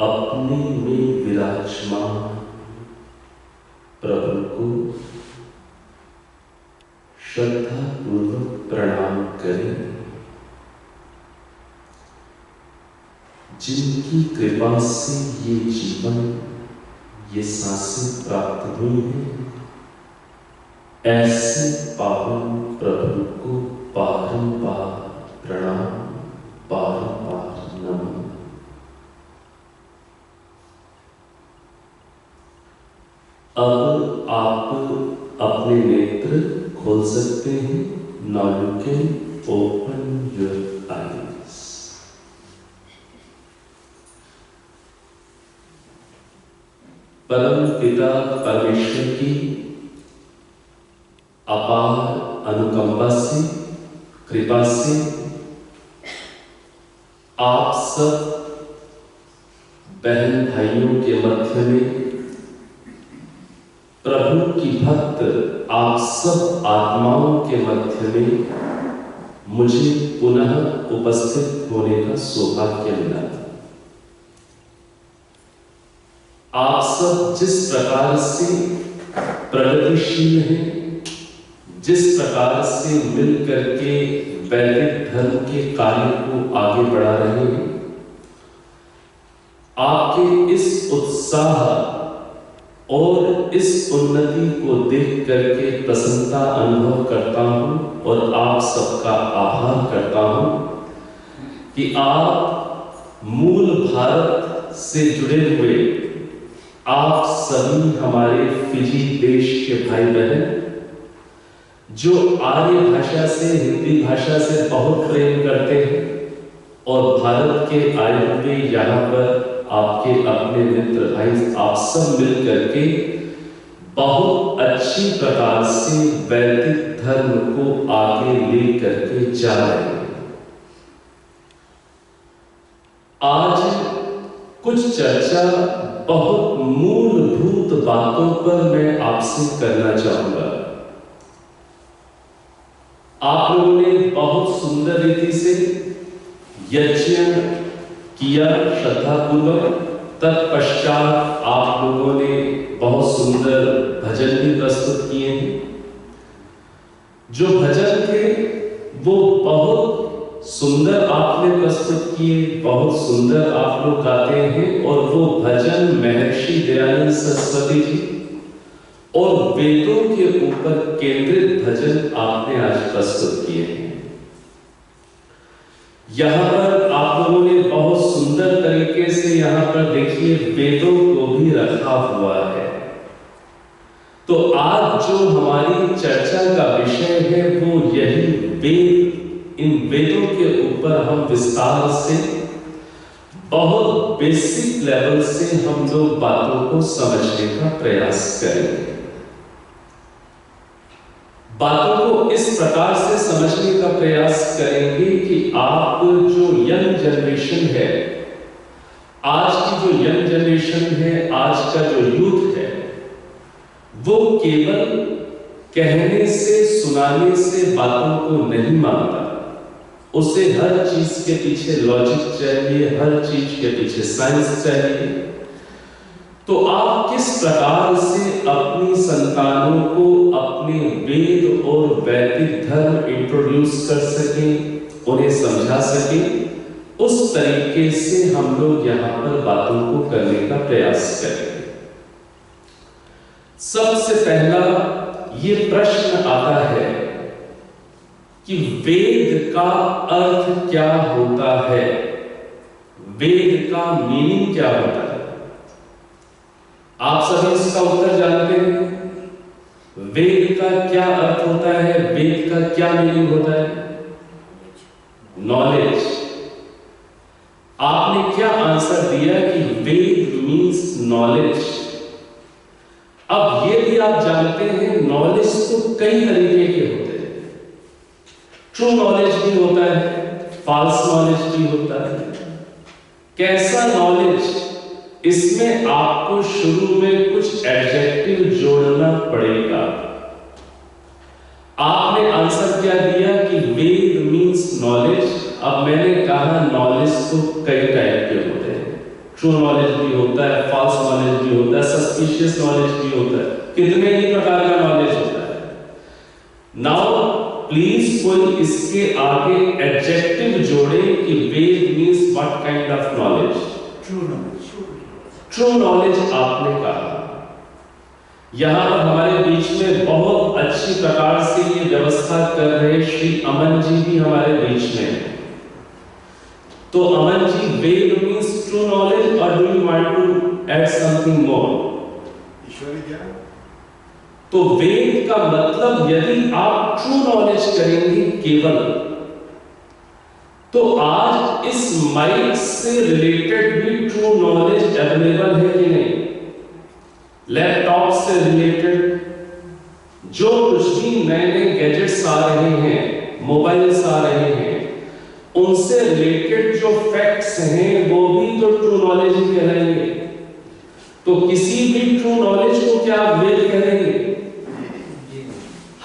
अपने में विराजमान प्रभु को श्रद्धा पूर्वक प्रणाम करें, जिनकी कृपा से ये जीवन, ये सांसें प्राप्त हुई हैं। ऐसे पावन प्रभु को बारंबार प्रणाम, बारंबार नमन। अब आप अपने नेत्र खोल सकते हैं। Now you can open your eyes. परम पिता परमेश्वर की अपार अनुकंपा से, कृपा से आप सब बहन भाइयों के मध्य में प्रभु की भक्त आप सब आत्माओं के मध्य में मुझे पुनः उपस्थित होने का सौभाग्य मिला। आप सब जिस प्रकार से प्रगतिशील हैं, जिस प्रकार से मिलकर के वैदिक धर्म के कार्य को आगे बढ़ा रहे हैं, आपके इस उत्साह और इस उन्नति को देख करके प्रसन्नता अनुभव करता हूं और आप सबका आभार करता हूं कि आप मूल भारत से जुड़े हुए आप सभी हमारे फिजी देश के भाई बहन जो आर्य भाषा से, हिंदी भाषा से बहुत प्रेम करते हैं और भारत के आए हुए यहाँ पर आपके अपने मित्र भाई आप सब मिल करके बहुत अच्छी प्रकार से वैदिक धर्म को आगे ले करके जा रहे हैं। आज कुछ चर्चा बहुत मूलभूत बातों पर मैं आपसे करना चाहूंगा। आप लोगों ने बहुत सुंदर रीति से यज्ञ किया श्रद्धापूर्वक, तत्पश्चात आप लोगों ने बहुत सुंदर भजन भी प्रस्तुत किए हैं। जो भजन थे वो बहुत सुंदर आपने प्रस्तुत किए, बहुत सुंदर आप लोग गाते हैं और वो भजन महर्षि दयानंद सरस्वती जी और वेदों के ऊपर केंद्रित भजन आपने आज प्रस्तुत किए हैं। यहाँ पर आप लोगों ने बहुत सुंदर तरीके से यहाँ पर देखिए वेदों को भी रखा हुआ है। तो आज जो हमारी चर्चा का विषय है वो यही वेद, इन वेदों के ऊपर हम विस्तार से, बहुत बेसिक लेवल से हम लोग बातों को समझने का प्रयास करेंगे। बातों को इस प्रकार से समझने का प्रयास करेंगे कि आप जो यंग जनरेशन है, आज की जो यंग जनरेशन है, आज का जो यूथ है, वो केवल कहने से, सुनाने से बातों को नहीं मानता। उसे हर चीज के पीछे लॉजिक चाहिए, हर चीज के पीछे साइंस चाहिए। तो आप किस प्रकार से अपनी संतानों को अपने वेद और वैदिक धर्म इंट्रोड्यूस कर सकें, उन्हें समझा सकें, उस तरीके से हम लोग यहां पर बातों को करने का प्रयास करेंगे। सबसे पहला ये प्रश्न आता है कि वेद का अर्थ क्या होता है, वेद का मीनिंग क्या होता है। आप सभी इसका उत्तर जानते हैं। वेद का क्या अर्थ होता है, वेद का क्या मीनिंग होता है? नॉलेज। आपने क्या आंसर दिया कि वेद मीन्स नॉलेज। अब ये भी आप जानते हैं नॉलेज तो कई तरीके के होते हैं। ट्रू नॉलेज भी होता है, फॉल्स नॉलेज भी होता है। कैसा नॉलेज? इसमें आपको शुरू में कुछ एडजेक्टिव जोड़ना पड़ेगा। आपने आंसर क्या दिया कि वेद मीन्स नॉलेज। अब मैंने कहा नॉलेज तो कई टाइप के होते हैं। ट्रू नॉलेज भी होता है, फॉल्स नॉलेज भी होता है, सस्पिशियस नॉलेज भी होता है, कितने ही प्रकार का नॉलेज होता है। नाउ प्लीज कोई इसके आगे एडजेक्टिव जोड़े कि Veda means what kind of knowledge. True knowledge. True knowledge आपने कहा। यहां पर हमारे बीच में बहुत अच्छी प्रकार से ये व्यवस्था कर रहे श्री अमन जी भी हमारे बीच में हैं। तो Aman ji, Veda means true knowledge और do you want to add something more? ईश्वरीय ज्ञान। तो वेद का मतलब यदि आप ट्रू नॉलेज करेंगे केवल, तो आज इस माइक से रिलेटेड भी ट्रू नॉलेज अवेलेबल है कि नहीं? लैपटॉप से रिलेटेड जो कुछ भी नए नए गैजेट्स आ रहे हैं, मोबाइल्स आ रहे हैं, उनसे रिलेटेड जो फैक्ट्स हैं वो भी तो ट्रू नॉलेज ही कहलाएंगे। तो किसी भी ट्रू नॉलेज को क्या आप वेद कहेंगे?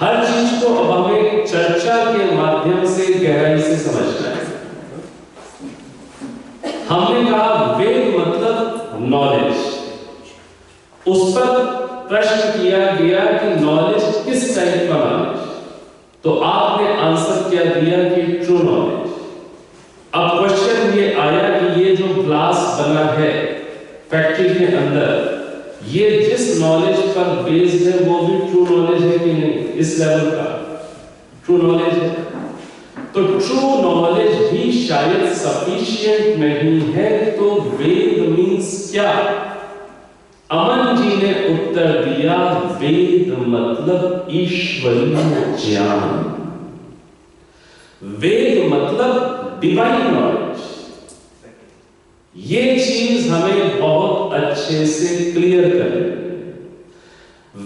हर चीज को अब हमें चर्चा के माध्यम से गहराई से समझना है। हमने कहा वेद मतलब नॉलेज। उस पर प्रश्न किया गया कि नॉलेज किस टाइप का नॉलेज, तो आपने आंसर क्या दिया कि ट्रू नॉलेज। अब क्वेश्चन ये आया कि ये जो ग्लास बना है फैक्ट्री के अंदर, ये जिस नॉलेज पर बेस्ड है वो भी ट्रू नॉलेज है कि नहीं? इस लेवल का ट्रू नॉलेज है। तो ट्रू नॉलेज भी शायद सफिशिएंट नहीं है। तो वेद मीन्स क्या? अमन जी ने उत्तर दिया, वेद मतलब ईश्वरीय ज्ञान। वेद मतलब डिवाइन नॉलेज। ये चीज हमें बहुत अच्छे से क्लियर करें।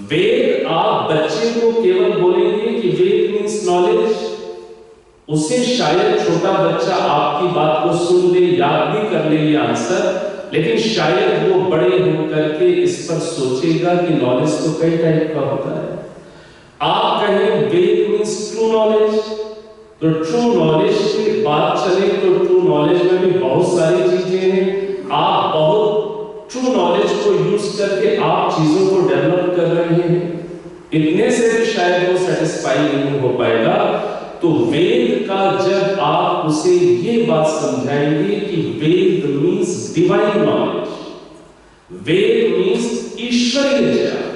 वेद, आप बच्चे को केवल बोलेंगे कि वेद मीन्स नॉलेज, उसे शायद छोटा बच्चा आपकी बात को सुन ले, याद भी कर ले ये आंसर, लेकिन शायद वो बड़े होकर के इस पर सोचेगा कि नॉलेज तो कई टाइप का होता है। आप कहें वेद मीन्स ट्रू नॉलेज, तो ट्रू नॉलेज की बात चले तो ट्रू नॉलेज में भी बहुत सारी चीजें हैं। आप बहुत ट्रू नॉलेज को यूज करके आप चीजों को डेवलप कर रहे हैं, इतने से भी शायद वो सेटिस्फाई नहीं हो पाएगा। तो वेद का जब आप उसे ये बात समझाएंगे कि वेद मीन्स डिवाइन नॉलेज, वेद मीन्स ईश्वरीय ज्ञान,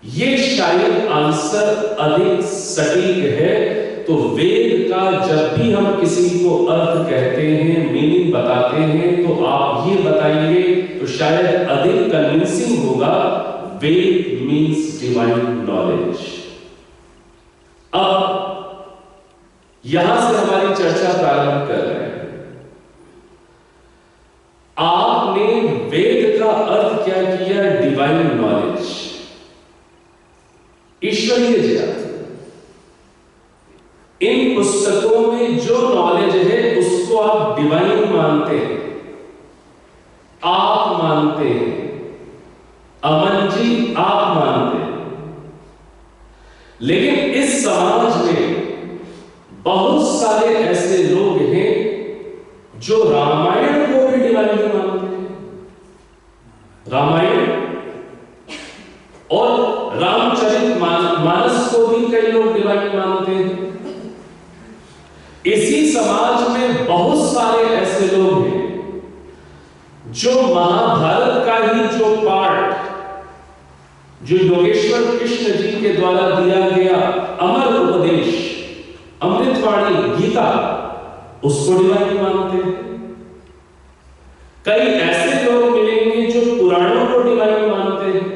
ये शायद आंसर अधिक सटीक है। तो वेद का जब भी हम किसी को अर्थ कहते हैं, मीनिंग बताते हैं, तो आप ये बताएंगे तो शायद अधिक कन्विंसिंग होगा। वेद मीन्स डिवाइन नॉलेज। अब यहां से हमारी चर्चा प्रारंभ कर रहे हैं। आपने वेद का अर्थ क्या किया? डिवाइन नॉलेज, ईश्वरीय ज्ञान। इन पुस्तकों में जो नॉलेज है उसको आप डिवाइन मानते हैं, आप मानते हैं, अमन जी आप मानते हैं। लेकिन इस समाज में बहुत सारे ऐसे लोग हैं जो रामायण को भी डिवाइन मानते हैं। रामायण और रामचरितमानस को भी कई लोग डिवाइन मानते हैं। इसी समाज में बहुत सारे ऐसे लोग हैं जो महाभारत का ही जो पाठ, जो योगेश्वर कृष्ण जी के द्वारा दिया गया अमर उपदेश, अमृतवाणी, गीता, उसको डिवाइन मानते हैं। कई ऐसे लोग मिलेंगे जो पुराणों को डिवाइन मानते हैं।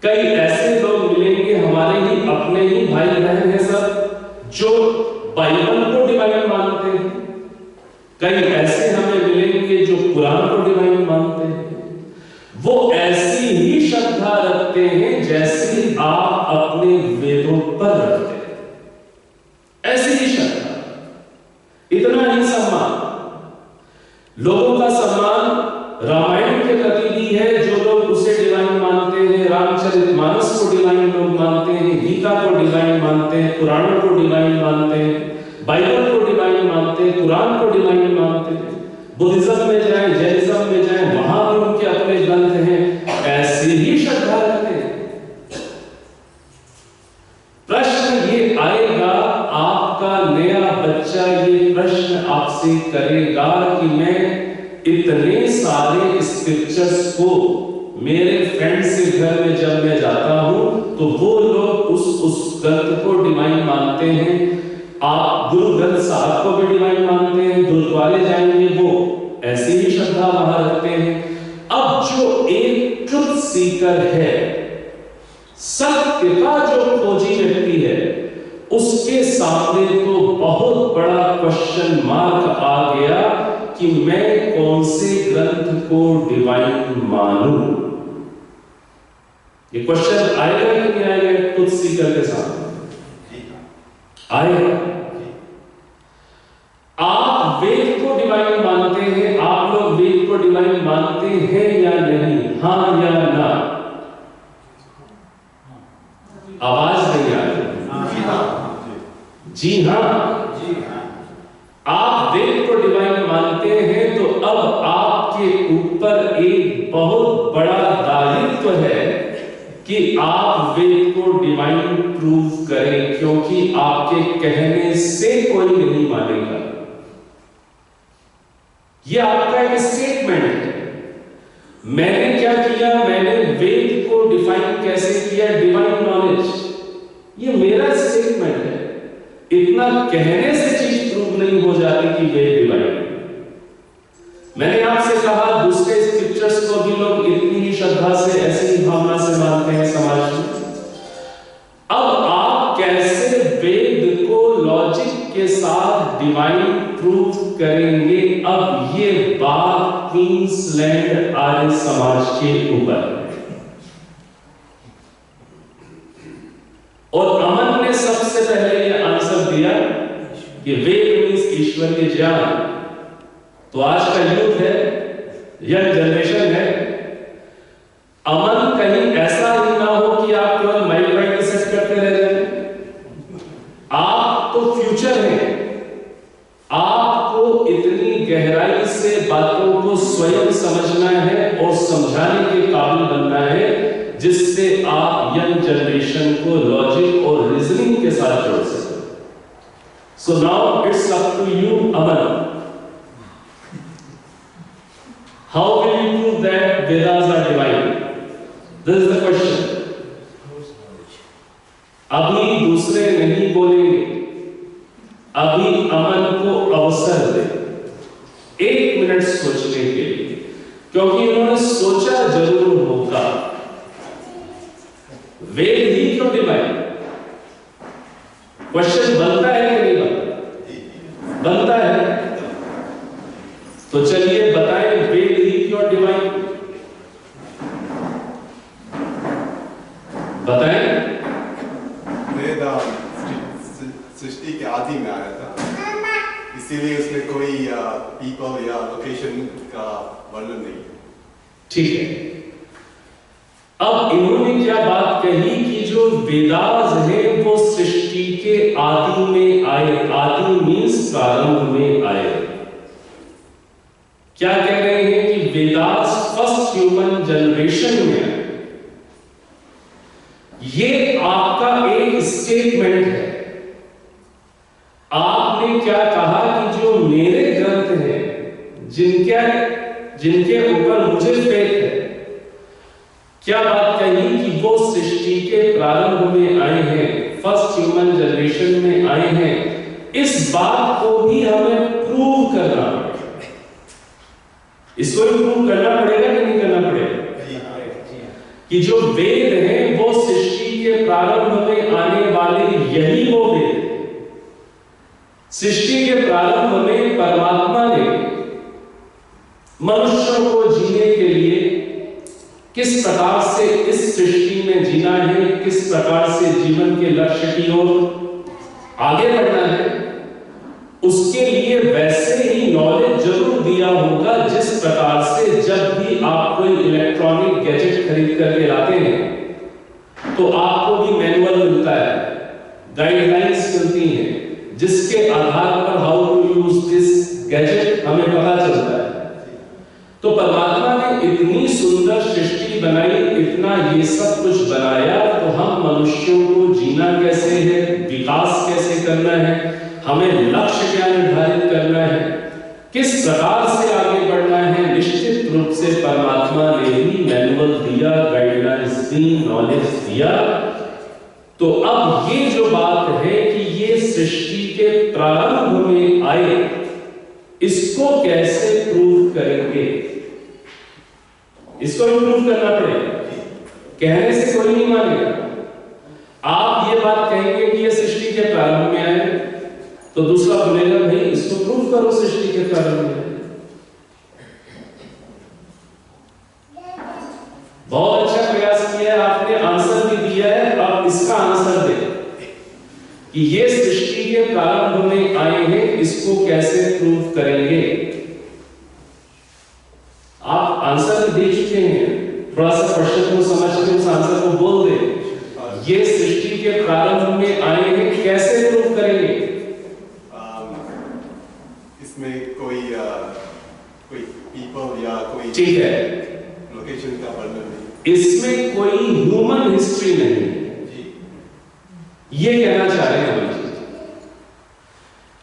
कई ऐसे लोग मिलेंगे, हमारे ही अपने ही भाई बहन हैं सब, जो बाइबल को डिवाइन मानते हैं। कई ऐसे हमें मिलेंगे जो कुरान को डिवाइन मानते हैं। वो ऐसी ही श्रद्धा रखते हैं जैसी आप अपने वेदों पर रखते हैं, ऐसी ही श्रद्धा, इतना ही सम्मान। लोगों का सम्मान रामायण के प्रति भी है, जो लोग उसे डिवाइन मानते हैं। रामचरितमानस को डिवाइन लोग मानते हैं, गीता को डिवाइन मानते हैं, पुराणों को डिवाइन मानते हैं, बाइबल को डिवाइन मानते हैं, कुरान को डिवाइन मानते हैं। बुद्धिज्म में जाए, जैनिज्म में जाए, वहां भी उनके अपने ग्रंथ हैं, ऐसे ही श्रद्धा रखते हैं। प्रश्न ये आएगा, आपका नया बच्चा ये प्रश्न आपसे करेगा कि मैं इतने सारे स्क्रिप्चर्स को मेरे फ्रेंड्स के घर में जब मैं जाता हूं तो वो लोग उस ग्रंथ को डिवाइन मानते हैं। आप गुरु ग्रंथ साहब को भी डिवाइन मानते हैं, गुरुद्वारे जाएंगे वो ऐसी ही श्रद्धा वहां रखते हैं। अब जो एक ट्रुथ सीकर है, सत्य का जो खोजी व्यक्ति है, उसके सामने तो बहुत बड़ा क्वेश्चन मार्क आ गया कि मैं कौन से ग्रंथ को डिवाइन मानूं। ये क्वेश्चन आएगा कि नहीं आएगा ट्रुथ सीकर के सामने? आएगा। आप वेद को डिवाइन मानते हैं, आप लोग वेद को डिवाइन मानते हैं या नहीं? हां या ना? आवाज नहीं आ रही। जी हां, आप वेद को डिवाइन मानते हैं तो अब आपके ऊपर एक बहुत बड़ा दायित्व है कि आप वेद को डिवाइन प्रूव करें, क्योंकि आपके कहने से कोई नहीं मानेगा। यह आपका एक स्टेटमेंट है। मैंने क्या किया? मैंने वेद को डिफाइन कैसे किया? Divine knowledge. यह मेरा स्टेटमेंट है। इतना कहने से चीज प्रूव नहीं हो जाती कि वेद डिवाइन। मैंने आपसे कहा दूसरे स्क्रिप्चर्स को भी लोग इतनी ही श्रद्धा से, ऐसी ही भावना से मानते हैं समाज में। अब आप कैसे वेद को लॉजिक के साथ डिवाइन प्रूव करेंगे? अब ये बात क्वींसलैंड आर्य समाज के ऊपर है। और अमन ने सबसे पहले ये आंसर दिया कि वेद मीन्स ईश्वरीय ज्ञान। तो आज का यूथ है, यंग जनरेशन है, अमन कहीं ऐसा ही ना हो कि आप केवल माइल राइट सेट करते रह जाए। आप तो फ्यूचर हैं, आपको इतनी गहराई से बातों को स्वयं समझना है और समझाने के काबिल बनना है, जिससे आप यंग जनरेशन को लॉजिक और रीजनिंग के साथ जोड़ सकें। So now it's up to you Aman. How will you prove that Vedas are divine? This is the question. अभी दूसरे नहीं बोलेंगे, अभी अमन को अवसर दे 1 मिनट सोचने के लिए, क्योंकि उन्होंने सोचा जरूर होगा क्वेश्चन बनता है कि नहीं बनता? बनता है। तो चलिए बताएं, वेद ही क्यों डिवाइन? बताएं। वेद सृष्टि के आदि में आया था, इसीलिए उसमें कोई पीपल या लोकेशन का वर्णन नहीं है। ठीक है। अब इन्होंने क्या बात कही कि जो वेदास है वो सृष्टि के आदि में आए। आदि मीन्स प्रारंभ में आए। क्या कह रहे हैं कि वेदास फर्स्ट ह्यूमन जनरेशन में आए। ये आपका एक स्टेटमेंट है। आपने क्या कहा कि जो मेरे ग्रंथ हैं, जिनके ऊपर मुझे फेथ है, क्या बात कही कि वो सृष्टि के प्रारंभ में आए हैं, फर्स्ट ह्यूमन जनरेशन में आए हैं। इस बात को भी हमें प्रूव करना पड़ेगा। इसको भी प्रूव करना पड़ेगा कि नहीं करना पड़ेगा? कि जो वेद हैं वो सृष्टि के प्रारंभ में आने वाले यही वो वेद हैं। सृष्टि के प्रारंभ में परमात्मा ने मनुष्यों को जीने के लिए किस प्रकार से इस सृष्टि में जीना है, किस प्रकार से जीवन के लक्ष्य की ओर आगे बढ़ना है, उसके लिए वैसे ही नॉलेज जरूर दिया होगा जिस प्रकार से जब भी आप कोई इलेक्ट्रॉनिक गैजेट खरीद करके लाते हैं तो आपको भी मैनुअल मिलता है, गाइडलाइंस मिलती हैं, जिसके आधार पर how to use this gadget हमें पता चलता है। तो परमात्मा ने इतनी सुंदर सृष्टि बनाई, इतना ये सब कुछ बनाया, तो हम मनुष्यों को जीना कैसे है, विकास कैसे करना है, हमें लक्ष्य क्या निर्धारित करना है, किस प्रकार से आगे बढ़ना है, निश्चित रूप से परमात्मा ने भी मैनुअल दिया, गाइडलाइंस दी, नॉलेज दिया। तो अब ये जो बात है कि ये सृष्टि के प्रारंभ में आए, इसको कैसे प्रूव करेंगे? इसको भी प्रूव करना पड़ेगा। कहने से कोई नहीं मानेगा। आप ये बात कहेंगे कि ये सृष्टि के प्रारंभ में आए, तो दूसरा बोलेगा भाई इसको प्रूव करो सृष्टि के प्रारंभ में। बहुत अच्छा प्रयास किया है आपने, आंसर भी दिया है। अब इसका आंसर दे कि ये सृष्टि के प्रारंभ में आए हैं, इसको कैसे प्रूव करेंगे? आप आंसर दे चुके हैं, थोड़ा सा प्रश्न को समझ के उस आंसर को बोल दे। ये सृष्टि के प्रारंभ में आए हैं, कैसे प्रूव करेंगे? इसमें कोई पीपल या कोई ठीक है, लोकेशन का वर्णन नहीं, इसमें कोई ह्यूमन हिस्ट्री नहीं। ये कहना चाह रहे हैं हम।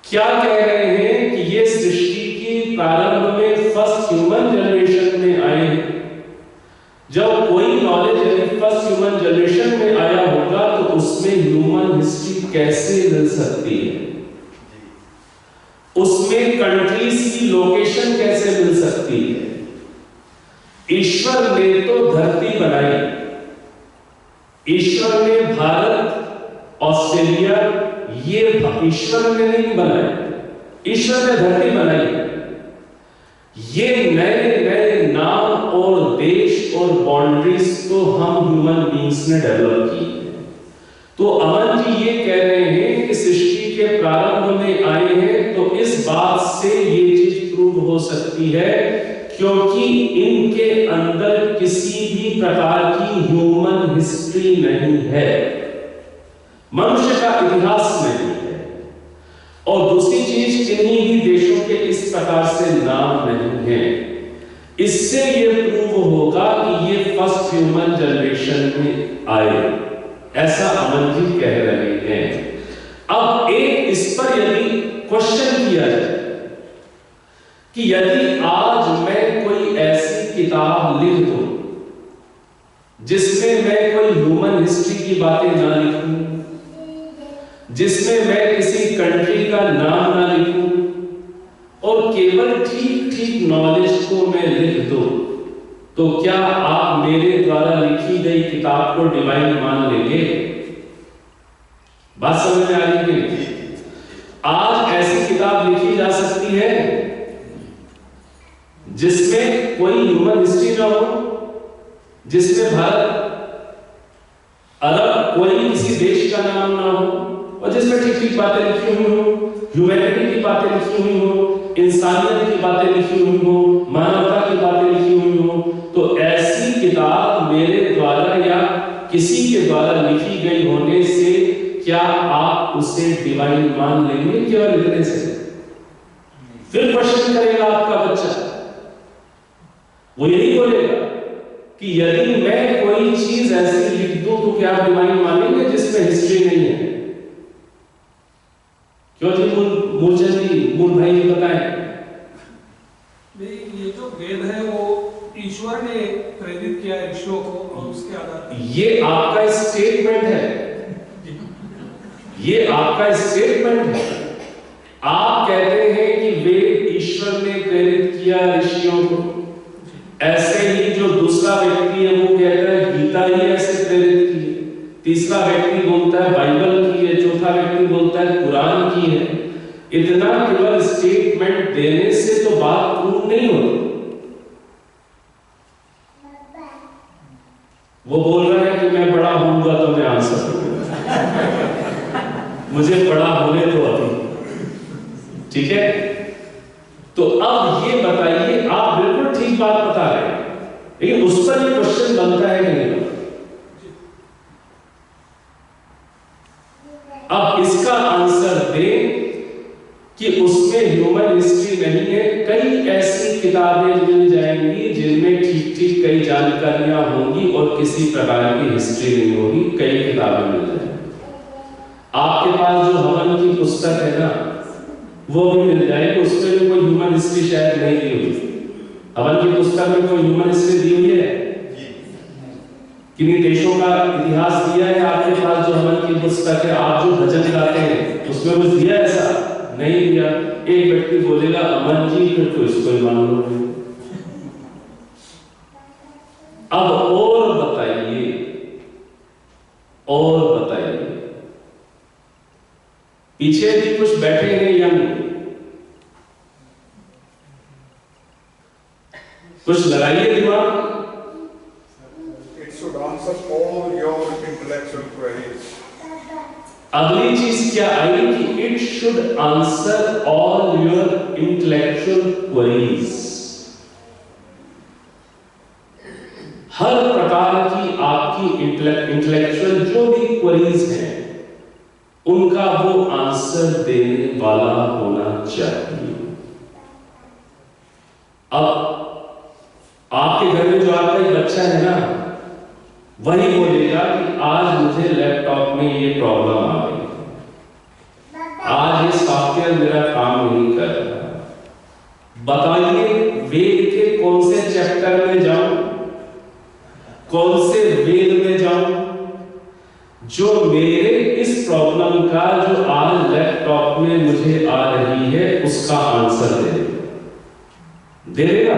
क्या कह रहे हैं कि ये सृष्टि की प्रारंभ में फर्स्ट ह्यूमन जनरेशन में आए हैं। जब कोई नॉलेज यानी फर्स्ट ह्यूमन जनरेशन में आया होगा तो उसमें ह्यूमन हिस्ट्री कैसे मिल सकती है? उसमें कंट्रीज की लोकेशन कैसे मिल सकती है? ईश्वर ने तो धरती बनाई, ईश्वर ने भारत, ऑस्ट्रेलिया, ये ईश्वर ने नहीं बनाया, ईश्वर ने धरती बनाई। ये नए नए नाम और देश और बाउंड्रीज तो हम ह्यूमन बीइंग्स ने डेवलप की। तो अमन जी ये कह रहे हैं कि सृष्टि के प्रारंभ में आए हैं, तो इस बात से ये चीज प्रूव हो सकती है क्योंकि इनके अंदर किसी भी प्रकार की ह्यूमन हिस्ट्री नहीं है, मनुष्य का इतिहास नहीं है। और दूसरी चीज, इन्हीं ही देशों के इस प्रकार से नाम नहीं है। इससे ये प्रूव होगा कि ये फर्स्ट ह्यूमन जनरेशन में आए, ऐसा अमन जी कह रहे हैं। अब एक इस पर यदि क्वेश्चन किया जाए कि यदि आज मैं कोई ऐसी किताब लिख दूं जिसमें मैं कोई ह्यूमन हिस्ट्री की बातें ना लिखूं, जिसमें मैं किसी कंट्री का नाम ना लिखूं और केवल ठीक ठीक नॉलेज को मैं लिख दूं, तो क्या आप मेरे द्वारा लिखी गई किताब को डिवाइन मान लेंगे? बात समझ में आ रही है? हिस्ट्री ना हो जिसमें भारत अलग कोई किसी देश का नाम ना हो, और जिसमें ठीक ठीक बातें लिखी हुई हो, ह्यूमैनिटी की बातें लिखी हुई हो, इंसानियत की बातें लिखी हुई हो, मानवता की बातें लिखी हुई हो, तो ऐसी किताब मेरे द्वारा या किसी के द्वारा लिखी गई होने से क्या आप उसे डिवाइन मान लेंगे केवल लिखने से? फिर क्वेश्चन करेगा आपका बच्चा, वो यही बोलेगा कि यदि मैं कोई चीज ऐसी लिख दूं तो क्या आप डिवाइन मानेंगे जिसमें हिस्ट्री नहीं है? क्यों जी मूलचंद जी, मूल भाई जी बताएं। ये जो वेद है वो ईश्वर ने प्रेरित किया है ऋषियों को, और उसके आधार ये आपका स्टेटमेंट है, ये आपका स्टेटमेंट है। आप कहते हैं कि वेद ईश्वर ने प्रेरित किया ऋषियों को, ऐसे ही जो दूसरा व्यक्ति है वो कहता है गीता ही ऐसे प्रेरित की है, तीसरा व्यक्ति बोलता है बाइबल की है, चौथा व्यक्ति बोलता है कुरान की है। इतना केवल स्टेटमेंट देने से तो बात प्रूव नहीं होती। वो बोल रहा है कि मैं बड़ा होऊंगा तो मैं आंसर दूंगा, मुझे बड़ा होने दो अभी, ठीक है? तो अब ये बताइए, आप बिल्कुल ठीक बात बता रहे हैं, लेकिन उस पर ये क्वेश्चन बनता है कि नहीं? अब इसका आंसर दें कि उसमें ह्यूमन हिस्ट्री नहीं है। कई ऐसी किताबें मिल जाएंगी जिनमें ठीक ठीक कई जानकारियां होंगी और किसी प्रकार की हिस्ट्री नहीं होगी, कई किताबें मिल जाएंगी। आपके पास जो हवन की पुस्तक है ना, वो भी मिल जाएगी, उसमें भी कोई ह्यूमन हिस्ट्री शायद नहीं दी हुई। हवन की पुस्तक में कोई ह्यूमन हिस्ट्री दी हुई है? किन्हीं देशों का इतिहास दिया है आपके पास? जो हवन की पुस्तक है, आप जो भजन गाते हैं उसमें कुछ दिया ऐसा? नहीं दिया। एक व्यक्ति बोलेगा अमन जी, फिर तो इसको ही मान लो। अब और बताइए, और बताइए, पीछे भी कुछ बैठे हैं यंग, कुछ लगाइए दिमाग। It should answer all your intellectual queries. अगली चीज क्या आई कि it should answer all your intellectual queries. हर प्रकार की आपकी इंटेलेक्चुअल जो भी क्वेरीज हैं उनका वो आंसर देने वाला होना चाहिए। अब आपके घर में जो आपका एक बच्चा है ना, वही बोलेगा कि आज मुझे लैपटॉप में ये प्रॉब्लम आ गई, आज ये सॉफ्टवेयर मेरा काम नहीं कर रहा। बताइए वेद के कौन से चैप्टर में जाऊं, कौन से वेद में जाऊं जो मेरे इस प्रॉब्लम का जो आज लैपटॉप में मुझे आ रही है उसका आंसर दे देगा?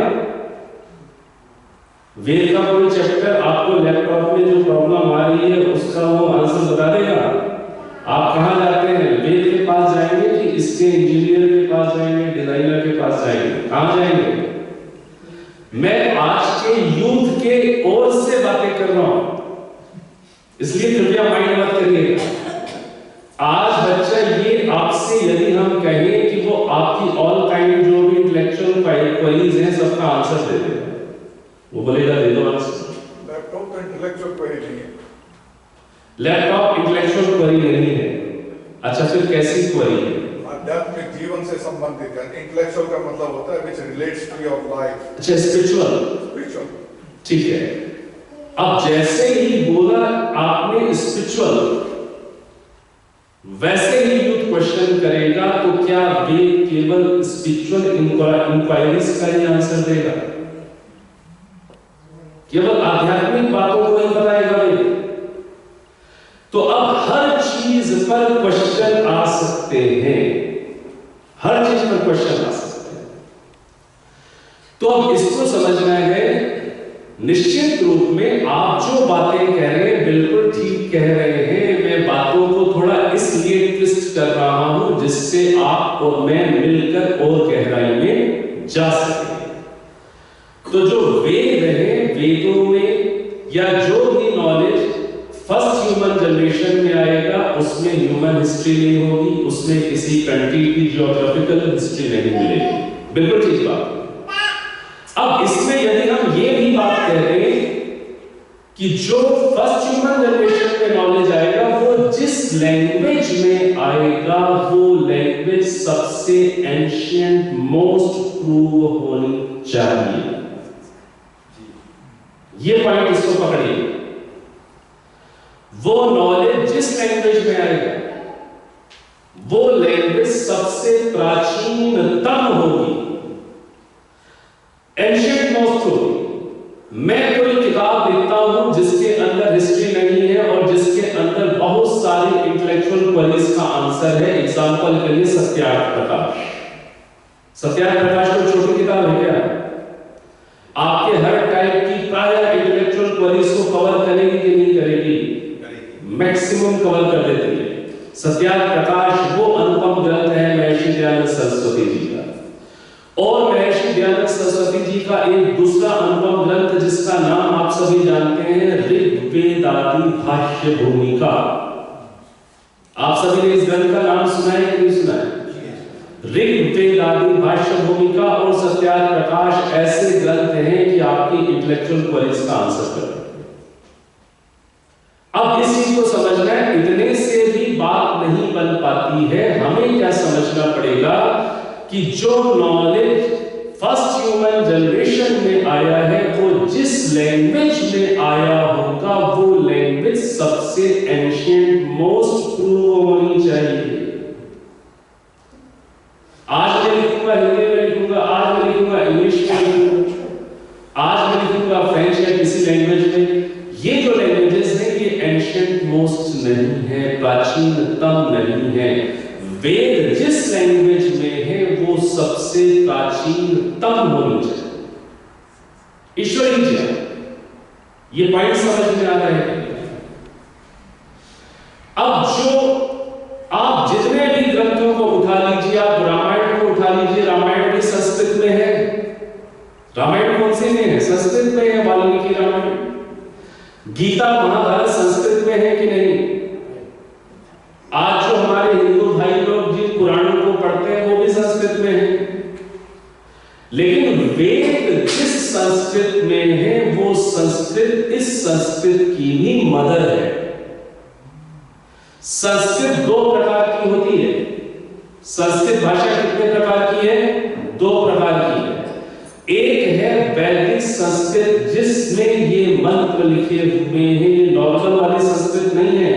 वेद का कोई चैप्टर आपको लैपटॉप में जो प्रॉब्लम आ रही है उसका वो आंसर बता देगा? आप कहां जाते हैं? वेद के पास जाएंगे कि इसके इंजीनियर के पास जाएंगे, डिजाइनर के पास जाएंगे? कहां जाएंगे? मैं आज के यूथ के ओर से बातें कर रहा हूं, इसलिए कृपया माइंड मत करिएगा। आज बच्चा ये आपसे यदि हम कहें कि वो आपकी ऑल काइंड जो भी इंटेलेक्चुअल क्वेरीज हैं सबका आंसर दे देगा, वो बोलेगा दे दो आंसर। लैपटॉप तो इंटेलेक्चुअल क्वेरी नहीं है। लैपटॉप इंटेलेक्चुअल क्वेरी नहीं है। अच्छा, फिर कैसी क्वेरी है? आध्यात्मिक जीवन से संबंधित है। इंटेलेक्चुअल का मतलब होता है which relates to your life। अच्छा, स्पिरिचुअल, ठीक है। अब जैसे ही बोला आपने स्पिरिचुअल, वैसे ही यूथ क्वेश्चन करेगा तो क्या वेद केवल स्पिरिचुअल इंक्वायरीज का ही आंसर देगा? केवल आध्यात्मिक बातों को ही बताएगा वेद? तो अब हर चीज पर क्वेश्चन आ सकते हैं, हर चीज पर क्वेश्चन आ सकते हैं। तो अब इसको समझना है, निश्चित रूप में आप जो बातें कह रहे हैं बिल्कुल ठीक कह रहे हैं। मैं बातों को थोड़ा इसलिए ट्विस्ट कर रहा हूं जिससे आप और मैं मिलकर और गहराई में जा सके। तो जो वेद वेदों में या जो भी नॉलेज फर्स्ट ह्यूमन जनरेशन में आएगा उसमें ह्यूमन हिस्ट्री नहीं होगी, उसमें किसी कंट्री की ज्योग्राफिकल हिस्ट्री नहीं मिलेगी। बिल्कुल ठीक बात। अब इसमें यदि हम ये भी बात कह रहे हैं कि जो फर्स्ट ह्यूमन जनरेशन में नॉलेज आएगा वो जिस लैंग्वेज में आएगा वो लैंग्वेज सबसे एंशिएंट मोस्ट प्रूव होनी चाहिए। ये पॉइंट इसको पकड़िए। वो नॉलेज जिस लैंग्वेज में आएगा वो लैंग्वेज सबसे प्राचीनतम होगी, एंशिएंट मोस्ट होगी। मैं कोई किताब लिखता हूं जिसके अंदर हिस्ट्री नहीं है और जिसके अंदर बहुत सारी इंटेलेक्चुअल क्वेरीज का आंसर है। एग्जांपल के लिए सत्यार्थ प्रकाश। सत्यार्थ प्रकाश कोई छोटी किताब है क्या? आपके हर टाइप की प्राय इंटेलेक्चुअल क्वेरीज को कवर करेगी कि नहीं करेगी? मैक्सिमम कवर कर देती है। सत्यार्थ प्रकाश वो अनुपम ग्रंथ है महर्षि दयानंद सरस्वती जी का। और महर्षि दयानंद सरस्वती जी का एक दूसरा अनुपम ग्रंथ जिसका नाम आप सभी जानते हैं, ऋग्वेदादि भाष्य भूमिका। आप सभी ने इस ग्रंथ का नाम सुना है कि नहीं सुना है? ऋग्वेदादि भाष्य भूमिका और सत्यार्थ प्रकाश ऐसे ग्रंथ हैं कि आपकी इंटेलेक्चुअल क्वेरीज का आंसर करते हैं। अब इस चीज को समझना है, इतने से भी बात नहीं बन पाती है। हमें क्या समझना पड़ेगा कि जो नॉलेज फर्स्ट ह्यूमन जनरेशन में आया है वो जिस लैंग्वेज में आया होगा वो लैंग्वेज सबसे एंशिएंट मोस्ट प्रूव होनी चाहिए। आज मैं लिखूंगा हिंदी में लिखूंगा, आज मैं लिखूंगा इंग्लिश में लिखूंगा, आज मैं लिखूंगा फ्रेंच या किसी लैंग्वेज में। ये जो लैंग्वेजेस हैं ये एंशिएंट मोस्ट नहीं है, प्राचीनतम नहीं है। वेद जिस लैंग्वेज में है वो सबसे प्राचीनतम होनी चाहिए। ईश्वरी जी, ये पॉइंट समझ में आ रहा है? अब जो आप जितने भी ग्रंथों को उठा लीजिए, आप रामायण को उठा लीजिए, रामायण भी संस्कृत में है। रामायण कौन से में है? संस्कृत में है, वाल्मीकि रामायण। गीता महाभारत संस्कृत में है कि नहीं? आज जो हमारे हिंदू भाई लोग जिन पुराणों को पढ़ते हैं वो भी संस्कृत में है। लेकिन वेद जिस संस्कृत में है वो संस्कृत इस संस्कृत की ही मदर है। संस्कृत दो प्रकार की होती है। संस्कृत भाषा कितने प्रकार की है? दो प्रकार की है। एक है वैदिक संस्कृत जिसमें ये मंत्र लिखे हुए हैं। ये नॉर्मल वाली संस्कृत नहीं है,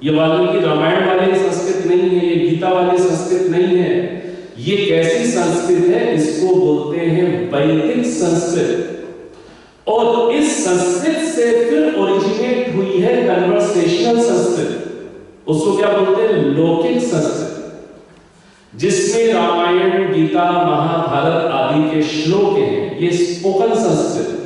ये वाल्मीकि रामायण वाली संस्कृत नहीं है, ये गीता वाली संस्कृत नहीं है। ये कैसी संस्कृत है? इसको बोलते हैं वैदिक संस्कृत। और इस संस्कृत से फिर ओरिजिनेट हुई है कन्वर्सेशनल संस्कृत। उसको क्या बोलते हैं? लौकिक संस्कृत, जिसमें रामायण, गीता, महाभारत आदि के श्लोक हैं। ये स्पोकन संस्कृत है।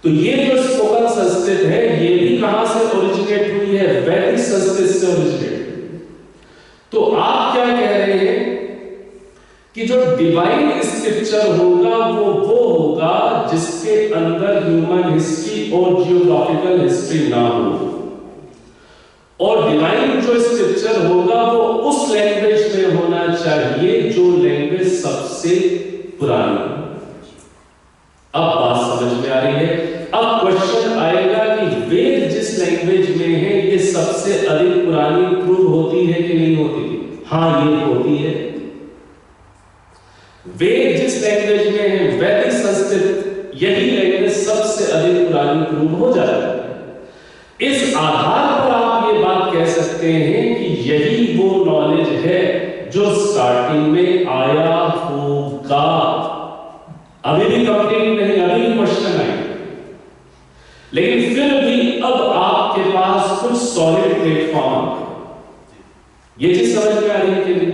तो ये जो स्पोकन संस्कृत है ये भी कहां से ओरिजिनेट हुई है? वैदिक संस्कृत से ओरिजिनेट हुई। तो आप क्या कह रहे हैं कि जो डिवाइन स्क्रिप्चर होगा वो होगा जिसके अंदर ह्यूमन हिस्ट्री और जियोग्राफिकल हिस्ट्री ना हो। और डिवाइन जो स्क्रिप्चर होगा वो उस लैंग्वेज में होना चाहिए जो लैंग्वेज सबसे पुरानी। अब बात समझ में आ रही है? अब क्वेश्चन आएगा कि वेद जिस लैंग्वेज में है ये सबसे अधिक पुरानी प्रूव होती है कि नहीं होती? हाँ, ये होती है। वेद जिस लैंग्वेज में है, वैदिक संस्कृत, यही लैंग्वेज सबसे अधिक पुरानी प्रूव हो जाती है। इस आधार पर आप ये बात कह सकते हैं कि यही वो नॉलेज है जो स्टार्टिंग में आया होगा। अभी भी कंप्लीट नहीं, अभी भी क्वेश्चन आएंगे, लेकिन फिर भी अब आपके पास कुछ सॉलिड प्लेटफॉर्म। ये चीज समझ में आ रही है कि नहीं?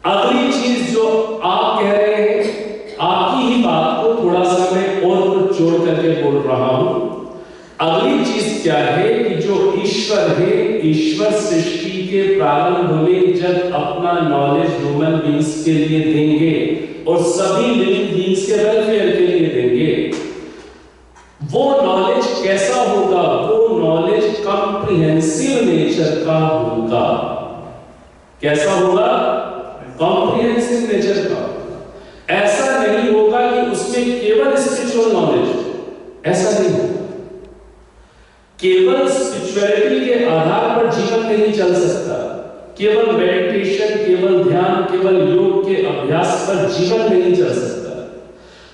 अगली चीज जो आप कह रहे हैं, आपकी ही बात को थोड़ा सा मैं और कुछ जोड़ करके बोल रहा हूं। अगली चीज क्या है कि जो ईश्वर है, ईश्वर सृष्टि के प्रारंभ में जब अपना नॉलेज ह्यूमन बींग्स के लिए देंगे और सभी लिविंग बींग्स के वेलफेयर के लिए देंगे, वो नॉलेज कैसा होगा? वो नॉलेज कॉम्प्रिहेंसिव नेचर का होगा। कैसा होगा? कॉम्प्रिहेंसिव नेचर का। ऐसा नहीं होगा कि उसमें केवल स्पिरिचुअल नॉलेज हो, ऐसा नहीं होगा। केवल स्पिरिचुअलिटी के आधार पर जीवन नहीं चल सकता। केवल मेडिटेशन, केवल ध्यान, केवल योग के अभ्यास पर जीवन नहीं चल सकता।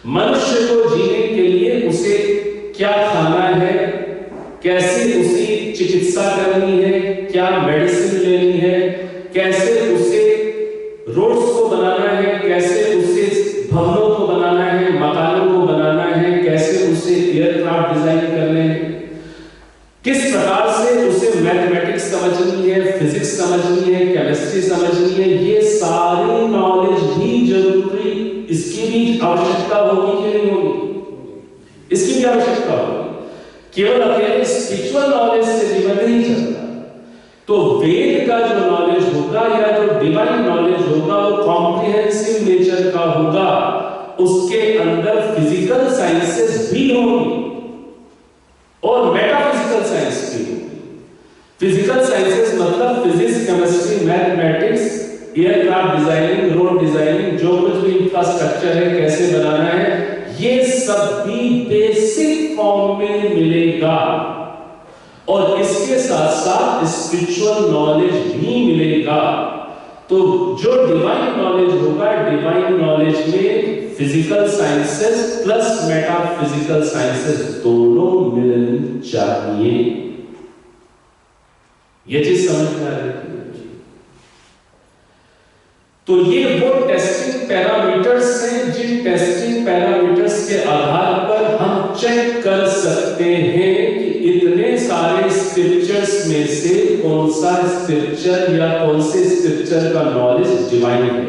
मनुष्य को जीने के लिए उसे क्या खाना है, कैसे उसे चिकित्सा करनी है, क्या मेडिसिन लेनी है, कैसे उसे रोड्स को बनाना है, कैसे उसे भवनों को बनाना है, मकानों को बनाना है, कैसे उसे एयरक्राफ्ट डिजाइन करने हैं, किस प्रकार से उसे मैथमेटिक्स समझनी है, फिजिक्स समझनी है, केमिस्ट्री समझनी है, ये सारी नॉलेज भी जरूरी, इसकी भी आवश्यकता होगी कि नहीं होगी? इसकी भी आवश्यकता होगी। केवल अकेले स्पिरिचुअल नॉलेज से जीवन नहीं चलता। तो वेद का जो नॉलेज होगा या जो डिवाइन नॉलेज होगा वो कॉम्प्रिहेंसिव नेचर का होगा। उसके अंदर फिजिकल साइंसेस भी होंगी और मेटाफिजिकल साइंस भी होगी। फिजिकल साइंसेस मतलब physics, chemistry, mathematics, aircraft designing, road designing, जो कुछ भी इंफ्रास्ट्रक्चर है, कैसे बनाना है, ये सब भी बेसिक फॉर्म में मिलेगा। और इसके साथ साथ स्पिरिचुअल नॉलेज भी मिलेगा। तो जो डिवाइन नॉलेज होगा, डिवाइन नॉलेज में physical sciences plus metaphysical sciences दोनों मिलनी चाहिए। ये चीज समझ में आ रही है? तो ये वो टेस्टिंग पैरामीटर्स हैं जिन टेस्टिंग पैरामीटर्स के आधार पर हम चेक कर सकते हैं कि इतने सारे स्क्रिप्चर्स में से कौन सा स्क्रिप्चर या कौन से स्क्रिप्चर का नॉलेज डिवाइन है।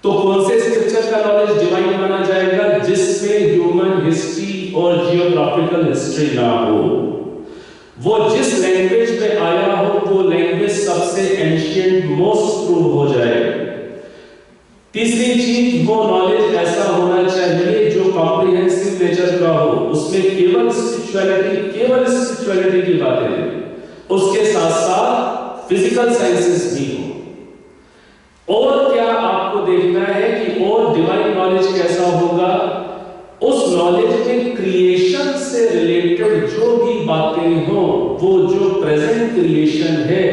तो कौन से स्क्रिप्चर का नॉलेज डिवाइन माना जाएगा? जिसमें ह्यूमन हिस्ट्री और जियोग्राफिकल हिस्ट्री ना हो। वो जिस लैंग्वेज में आया हो वो लैंग्वेज सबसे एंशिएंट मोस्ट प्रूव हो जाए। तीसरी चीज, वो नॉलेज ऐसा होना चाहिए जो कॉम्प्रिहेंसिव नेचर का हो, उसमें केवल स्पिरिचुअलिटी की बातें हैं, उसके साथ साथ फिजिकल साइंसेस भी हो। और क्या आपको देखना है कि और डिवाइन नॉलेज कैसा होगा? उस नॉलेज में क्रिएशन से रिलेटेड जो भी बातें हो, वो जो प्रेजेंट क्रिएशन है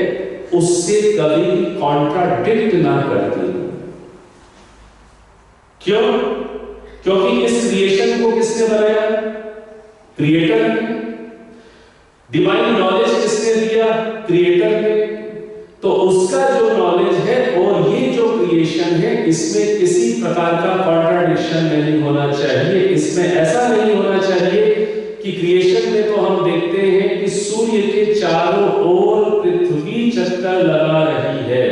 उससे कभी भी कॉन्ट्राडिक्ट ना करती। क्यों? क्योंकि इस क्रिएशन को किसने बनाया? क्रिएटर ने। डिवाइन नॉलेज किसने दिया? क्रिएटर ने। तो उसका जो नॉलेज है और ये जो क्रिएशन है, इसमें किसी प्रकार का कॉन्ट्राडिक्शन नहीं होना चाहिए। इसमें ऐसा नहीं होना चाहिए कि क्रिएशन में तो हम देखते हैं कि सूर्य के चारों ओर पृथ्वी चक्कर लगा रही है।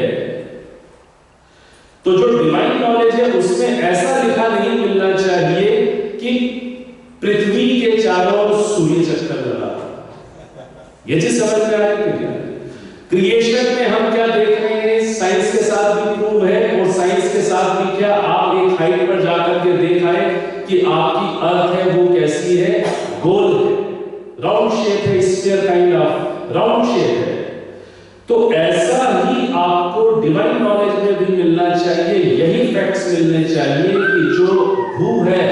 तो जो डिवाइन नॉलेज है उसमें ऐसा लिखा नहीं मिलना चाहिए कि पृथ्वी के चारों ओर सूर्य चक्कर लगा। ये चीज समझ में आ रही है? क्रिएशन में हम क्या देख रहे हैं? साइंस के साथ भी प्रूव है और साइंस के साथ भी क्या, आप एक हाइट पर जाकर के देखाए कि आपकी अर्थ है वो कैसी है? गोल है, राउंड शेप है, sphere kind of round shape है। तो ऐसा ही आपको डिवाइन नॉलेज में भी मिलना चाहिए। यही फैक्ट्स मिलने चाहिए कि जो भू है,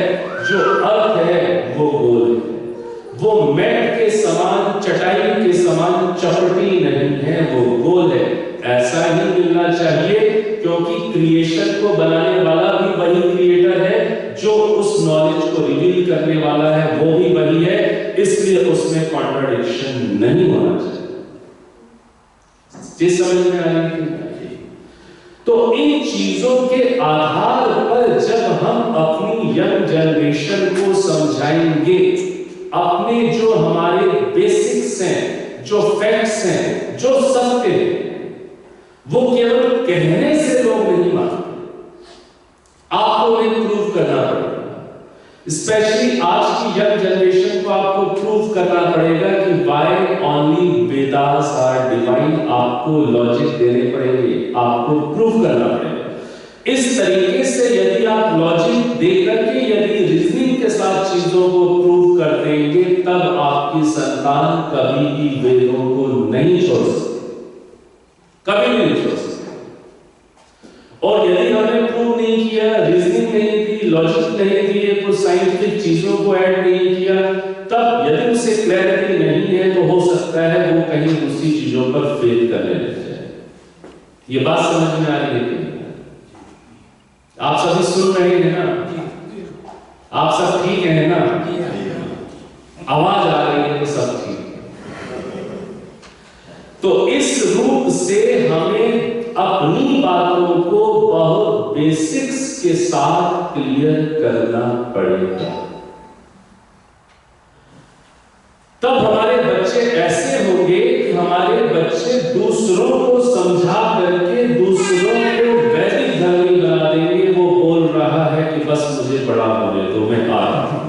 जो अर्थ है वो गोल है, वो मैट के समान, चटाई के समान चपटी नहीं है, वो गोल है। ऐसा ही मिलना चाहिए क्योंकि क्रिएशन को बनाने वाला भी वही क्रिएटर है, जो उस नॉलेज को रिवील करने वाला है वो भी वही है, इसलिए उसमें कॉन्ट्राडिक्शन नहीं होना चाहिए। चीज समझ में आ रही है? तो इन चीजों के आधार पर जब हम अपनी यंग जनरेशन को समझाएंगे, अपने जो हमारे बेसिक्स हैं, जो फैक्ट्स हैं, जो सत्य है, वो केवल कहने से लोग नहीं मानते, आपको उन्हें प्रूव करना पड़ेगा। स्पेशली आज की यंग जनरेशन को आपको प्रूव करना पड़ेगा कि why only Vedas are divine. आपको लॉजिक देने पड़ेंगे, आपको प्रूव करना पड़ेगा। इस तरीके से यदि आप लॉजिक देकर के, यदि रीजनिंग के साथ चीजों को प्रूव करते संतान कभी भी वेदों को नहीं छोड़ सकते, कभी नहीं छोड़ सकते। और यदि हमने प्रूव नहीं किया, रीजनिंग नहीं दी, लॉजिक नहीं दिए, कुछ साइंटिफिक चीजों को ऐड नहीं किया, तब यदि उसे क्लैरिटी नहीं है तो हो सकता है वो कहीं दूसरी चीजों पर फेल करने लग जाए। ये बात समझ में आ रही है? आप सभी सुन रहे हैं ना? आप सब ठीक है ना? आवाज आ रही है तो सब ठीक। तो इस रूप से हमें अपनी बातों को बहुत बेसिक्स के साथ क्लियर करना पड़ेगा। तब हमारे बच्चे ऐसे होंगे कि हमारे बच्चे दूसरों को समझा करके दूसरों को वैदिक धर्मी बना देंगे। वो बोल रहा है कि बस मुझे बड़ा होने दो, मैं आ रहा हूं।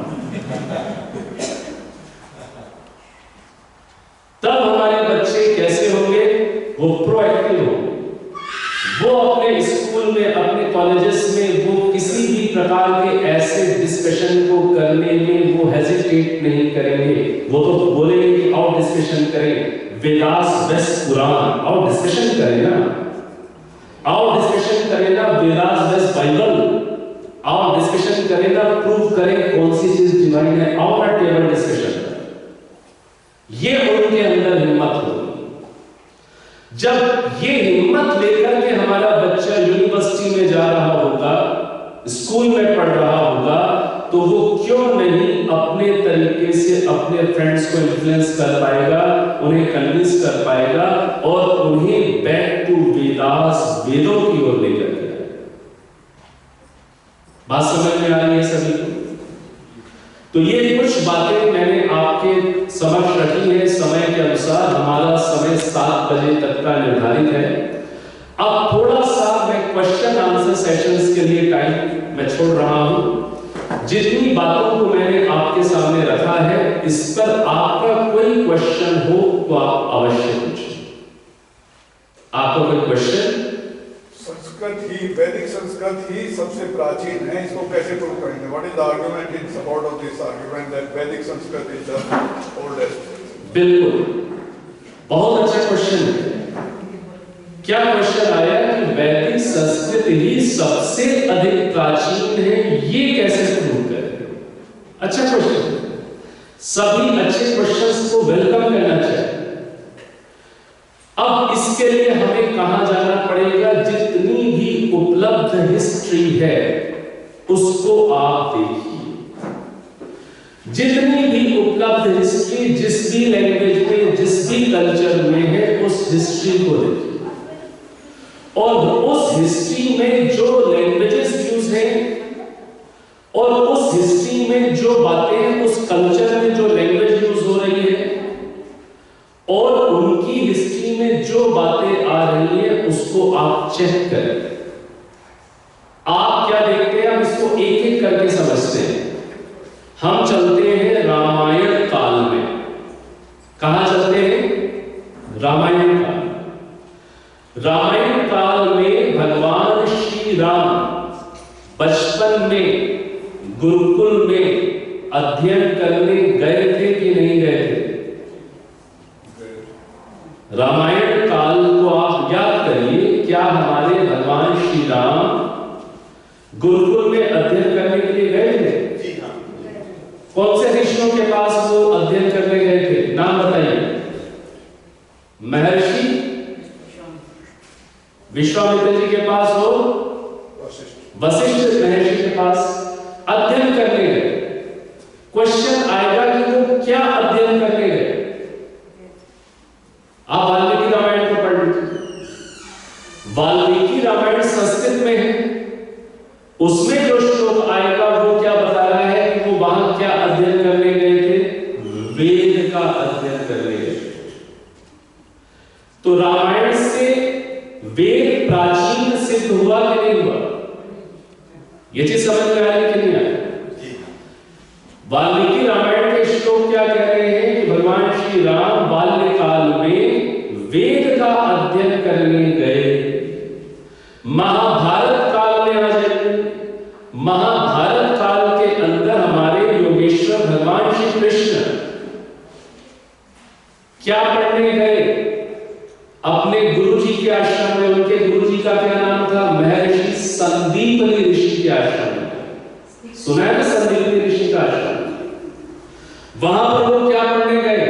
तब हमारे बच्चे कैसे होंगे? वो प्रोएक्टिव होंगे। वो अपने स्कूल में, अपने कॉलेजेस में वो किसी भी प्रकार के ऐसे डिस्कशन को करने में वो हेजिटेट नहीं करेंगे। वो तो बोलेंगे कि आओ डिस्कशन करें, वेदास वेस्ट कुरान, आओ डिस्कशन करें ना, आओ डिस्कशन करें ना, वेदास वेस्ट बाइबल, आओ डिस्कशन करें ना, प्रूव करें कौन सी चीज डिवाइन है, आओ ना टेबल डिस्कशन। ये उनके अंदर हिम्मत होगी। जब ये हिम्मत लेकर के हमारा बच्चा यूनिवर्सिटी में जा रहा होगा, स्कूल में पढ़ रहा होगा, तो वो क्यों नहीं अपने तरीके से अपने फ्रेंड्स को इन्फ्लुएंस कर पाएगा, उन्हें कन्विंस कर पाएगा और उन्हें बैक टू वेदास, वेदों की ओर लेकर के आएगा। बात समझ में आ रही है सभी को? तो ये कुछ बातें मैंने आपके समक्ष रखी है। समय के अनुसार हमारा समय 7 बजे तक का निर्धारित है। अब थोड़ा सा मैं क्वेश्चन आंसर सेशंस के लिए टाइम मैं छोड़ रहा हूं। जितनी बातों को मैंने आपके सामने रखा है, इस पर आपका कोई क्वेश्चन हो तो आप अवश्य पूछें। आपका कोई क्वेश्चन? संस्कृत ही, वैदिक संस्कृत ही सबसे प्राचीन है, इसको कैसे प्रूव करेंगे? What is the argument in support of this argument that वैदिक संस्कृत इज द ओल्डेस्ट? बिल्कुल, बहुत अच्छा क्वेश्चन है। क्या क्वेश्चन आया कि वैदिक संस्कृत ही सबसे अधिक प्राचीन है, ये कैसे प्रूव करें? अच्छा क्वेश्चन। सभी अच्छे क्वेश्चंस को वेलकम करना चाहिए। अब इसके लिए हमें कहां जाना पड़ेगा? जितनी भी उपलब्ध हिस्ट्री है उसको आप देखिए। जितनी भी उपलब्ध हिस्ट्री जिस भी लैंग्वेज में, जिस भी कल्चर में है, उस हिस्ट्री को देखिए और उस हिस्ट्री में जो लैंग्वेजेस यूज हैं और उस हिस्ट्री में जो बातें हैं, उस कल्चर में जो लैंग्वेज यूज हो रही है और उनकी हिस्ट्री में जो बातें आ रही है, उसको आप चेक करें। आप क्या देखते हैं? हम इसको एक एक करके समझते हैं। हम चलते हैं रामायण काल में। कहां चलते हैं? रामायण काल। रामायण काल में भगवान श्री राम बचपन में गुरुकुल में अध्ययन करने गए थे कि नहीं गए थे? रामायण काल को आप याद करिए। क्या हमारे भगवान श्री राम गुरुकुल में अध्ययन करने के लिए गए थे? जी हाँ। कौन से ऋषियों के पास वो अध्ययन करने गए थे? नाम बताइए। महर्षि विश्वामित्र जी के पास हो, वशिष्ठ महर्षि के पास अध्ययन करने गए। क्वेश्चन आएगा कि वो क्या अध्ययन करने गए? आप वाल्मीकि रामायण को पढ़ लीजिए। वाल्मीकि रामायण संस्कृत में है। उसमें जो श्लोक आएगा वो क्या बता रहा है कि वो वहां क्या अध्ययन करने गए थे? वेद का अध्ययन करने गए। तो रामायण से वेद प्राचीन सिद्ध हुआ कि नहीं हुआ? ये चीज समझ में आ रही कि नहीं आ रही? वाल्मीकि रामायण के श्लोक क्या कह रहे हैं कि भगवान श्री राम बाल्यकाल में वेद का अध्ययन करने गए। महाभारत काल में आ जाइए। महाभारत काल के अंदर हमारे योगेश्वर भगवान श्री कृष्ण क्या पढ़ने गए अपने गुरुजी के आश्रम में। उनके गुरुजी का क्या नाम था? महर्षि संदीपनी ऋषि के आश्रम में। सुना है ना संदीपनी ऋषि का आश्रम? वहां पर लोग क्या पढ़ने गए?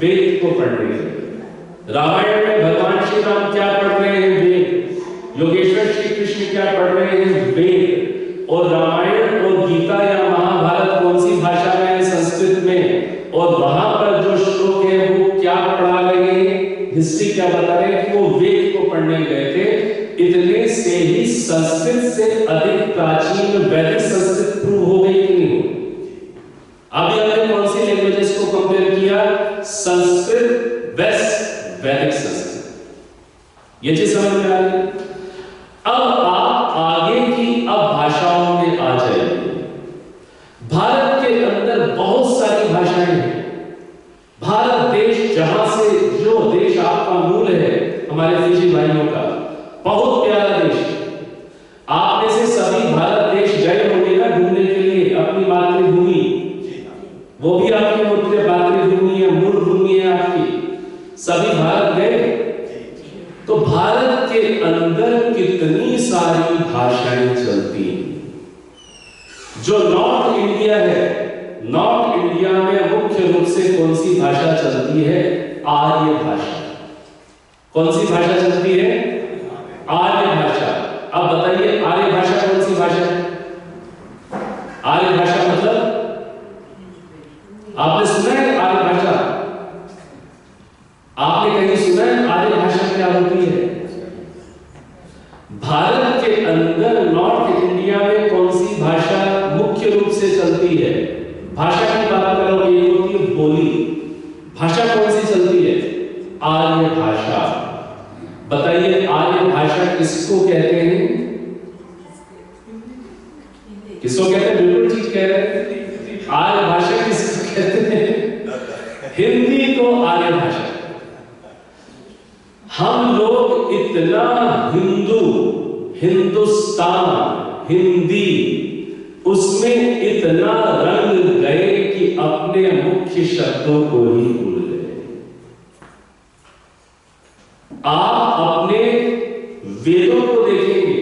वेद को पढ़ने गए। रामायण में भगवान श्री राम क्या पढ़ रहे हैं? वेद। योगेश्वर श्री कृष्ण क्या पढ़ रहे हैं? वेद। और रामायण और गीता या महाभारत कौन सी भाषा में है? संस्कृत में। और वहां पर जो श्लोक है वो क्या पढ़ा रहे हैं? हिस्ट्री क्या बता रहे हैं कि वो वेद को पढ़ने गए थे। इतने से ही संस्कृत से अधिक प्राचीन वैदिक संस्कृत प्रूव हो गई कि नहीं? अभी हमने कौन सी लैंग्वेजेस को कंपेयर किया? संस्कृत वेस्ट वैदिक संस्कृत। ये चीज समझ में आ रही? अब आप आगे की भाषाओं में आ जाइए। भारत के अंदर बहुत सारी भाषाएं हैं। भारत देश, जहां से जो देश आपका मूल है, हमारे फिजी भाइयों का बहुत प्यारा देश। आप में से सभी भारत देश गए होंगे ना घूमने के लिए, अपनी मातृभूमि। वो भी आपकी मातृभूमि है, मूल भूमि है आपकी। सभी भारत गए। तो भारत के अंदर कितनी सारी भाषाएं चलती हैं। जो नॉर्थ इंडिया है, नॉर्थ इंडिया में मुख्य रूप से कौन सी भाषा चलती है? आर्य भाषा। कौन सी भाषा चलती है? आर्य भाषा। अब बताइए आर्य भाषा कौन सी भाषा है? आर्य भाषा मतलब आपने सुना है आर्य भाषा? आपने कहीं सुना है आर्य भाषा क्या होती है? भारत के अंदर नॉर्थ इंडिया में कौन सी भाषा मुख्य रूप से चलती है? भाषा की बात करोगे ये होती है बोली। भाषा कौन सी चलती है? आर्य भाषा। बताइए आर्य भाषा किसको कहते हैं? किसको कहते हैं? बिल्कुल ठीक कह रहे हैं। आर्य भाषा किसको कहते हैं? हिंदी को आर्य भाषा। हम लोग इतना हिंदू, हिंदुस्तान, हिंदी, उसमें इतना रंग गए कि अपने मुख्य शब्दों को ही भूल गए। आप अपने वेदों को देखेंगे,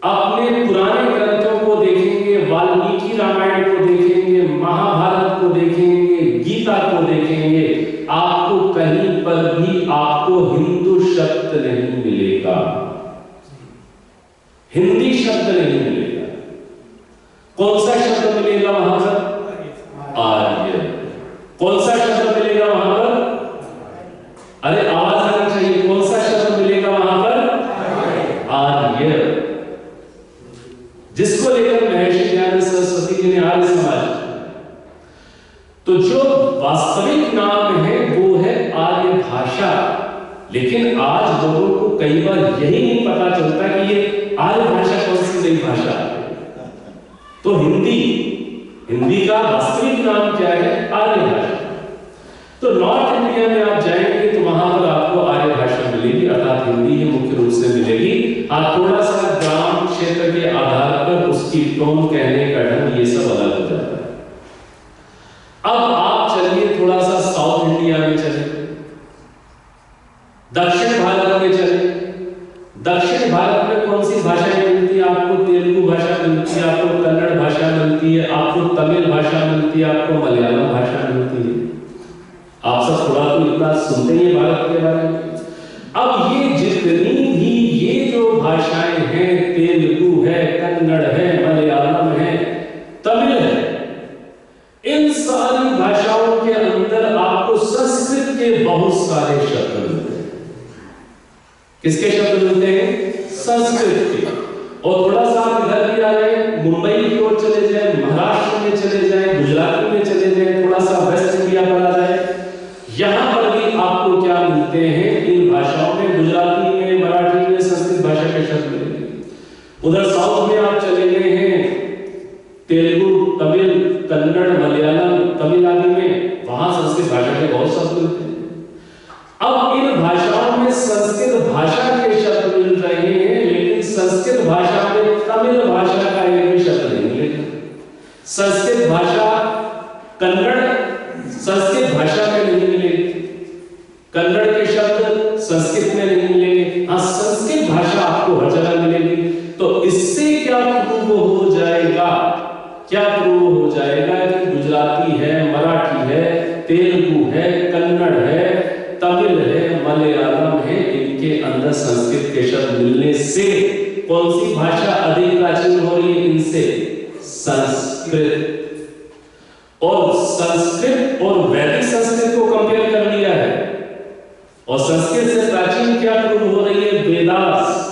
अपने पुराने ग्रंथों को देखेंगे, वाल्मीकि रामायण को देखेंगे, महाभारत को देखेंगे, गीता को देखेंगे, आपको कहीं पर भी आपको हिंदू शब्द नहीं मिलेगा, हिंदी शब्द नहीं मिलेगा। कौन सा शब्द मिलेगा वहां पर? आर्य। कौन सा शब्द मिलेगा वहां पर? अरे आवाज आनी चाहिए। कौन सा शब्द मिलेगा वहां पर? आर्य। जिसको लेकर महर्षि ज्ञान सरस्वती जी ने आर्य समाज। तो जो वास्तविक नाम है वो है आर्य भाषा। लेकिन आज लोगों को कई बार यही नहीं पता चलता कि ये आर्य भाषा कौन सी नई भाषा है। तो हिंदी का वास्तविक नाम क्या है? आर्य भाषा। तो नॉर्थ इंडिया में आप जाएंगे तो वहां पर आपको आर्य भाषा मिलेगी, अर्थात हिंदी ही मुख्य रूप से मिलेगी। आप थोड़ा सा ग्राम क्षेत्र के आधार पर उसकी टोन, कहने का ढंग, ये सब अलग हो जाता है। अब आप चलिए थोड़ा सा साउथ इंडिया में चले, दक्षिण भारत में चले। दक्षिण भारत में कौन सी भाषाएं मिलती है आपको? तेलुगु भाषा मिलती है आपको, कन्नड़ भाषा मिलती है आपको, तमिल भाषा मिलती है आपको, मलयालम भाषा मिलती है। आप सब थोड़ा तो इतना सुनते ही भारत के बारे में। अब ये जितनी भी ये जो भाषाएं हैं, तेलुगु है, कन्नड़ है, मलयालम है, तमिल है, इन सारी भाषाओं के अंदर आपको संस्कृत के बहुत सारे शब्द मिलते हैं। किसके शब्द मिलते हैं? संस्कृत के। और थोड़ा सा आप इधर भी आ जाए, मुंबई की ओर चले जाए, महाराष्ट्र में चले जाए, गुजरात में चले जाए, थोड़ा सा वेस्ट इंडिया पर आ जाए, यहां पर भी आपको क्या मिलते हैं? इन भाषाओं में, गुजराती में, मराठी में, संस्कृत भाषा के शब्द मिलेंगे। उधर साउथ में आप चले गए हैं, तेलुगु, तमिल, कन्नड़, मलयालम, तमिल आदि में, वहां संस्कृत भाषा के बहुत शब्द मिलते हैं। अब इन भाषाओं में संस्कृत भाषा के शब्द मिल रहे हैं, लेकिन संस्कृत भाषा में तमिल भाषा का एक भी शब्द नहीं मिलेगा। संस्कृत भाषा कन्नड़ संस्कृत भाषा में नहीं मिलेगी। कन्नड़ के शब्द संस्कृत में नहीं मिलेंगे, हाँ संस्कृत भाषा आपको हर जगह मिलेगी। तो इससे क्या प्रूव हो जाएगा, क्या प्रूव हो जाएगा कि गुजराती है, मराठी है, तेलुगु है, कन्नड़ है, तमिल है, मलयालम है, इनके अंदर संस्कृत के शब्द मिलने से कौन सी भाषा अधिक प्राचीन हो रही है? इनसे संस्कृत। और संस्कृत और वैदिक संस्कृत को कंपेयर कर लिया है, और संस्कृत से प्राचीन क्या प्रूव हो रही है? वेदास।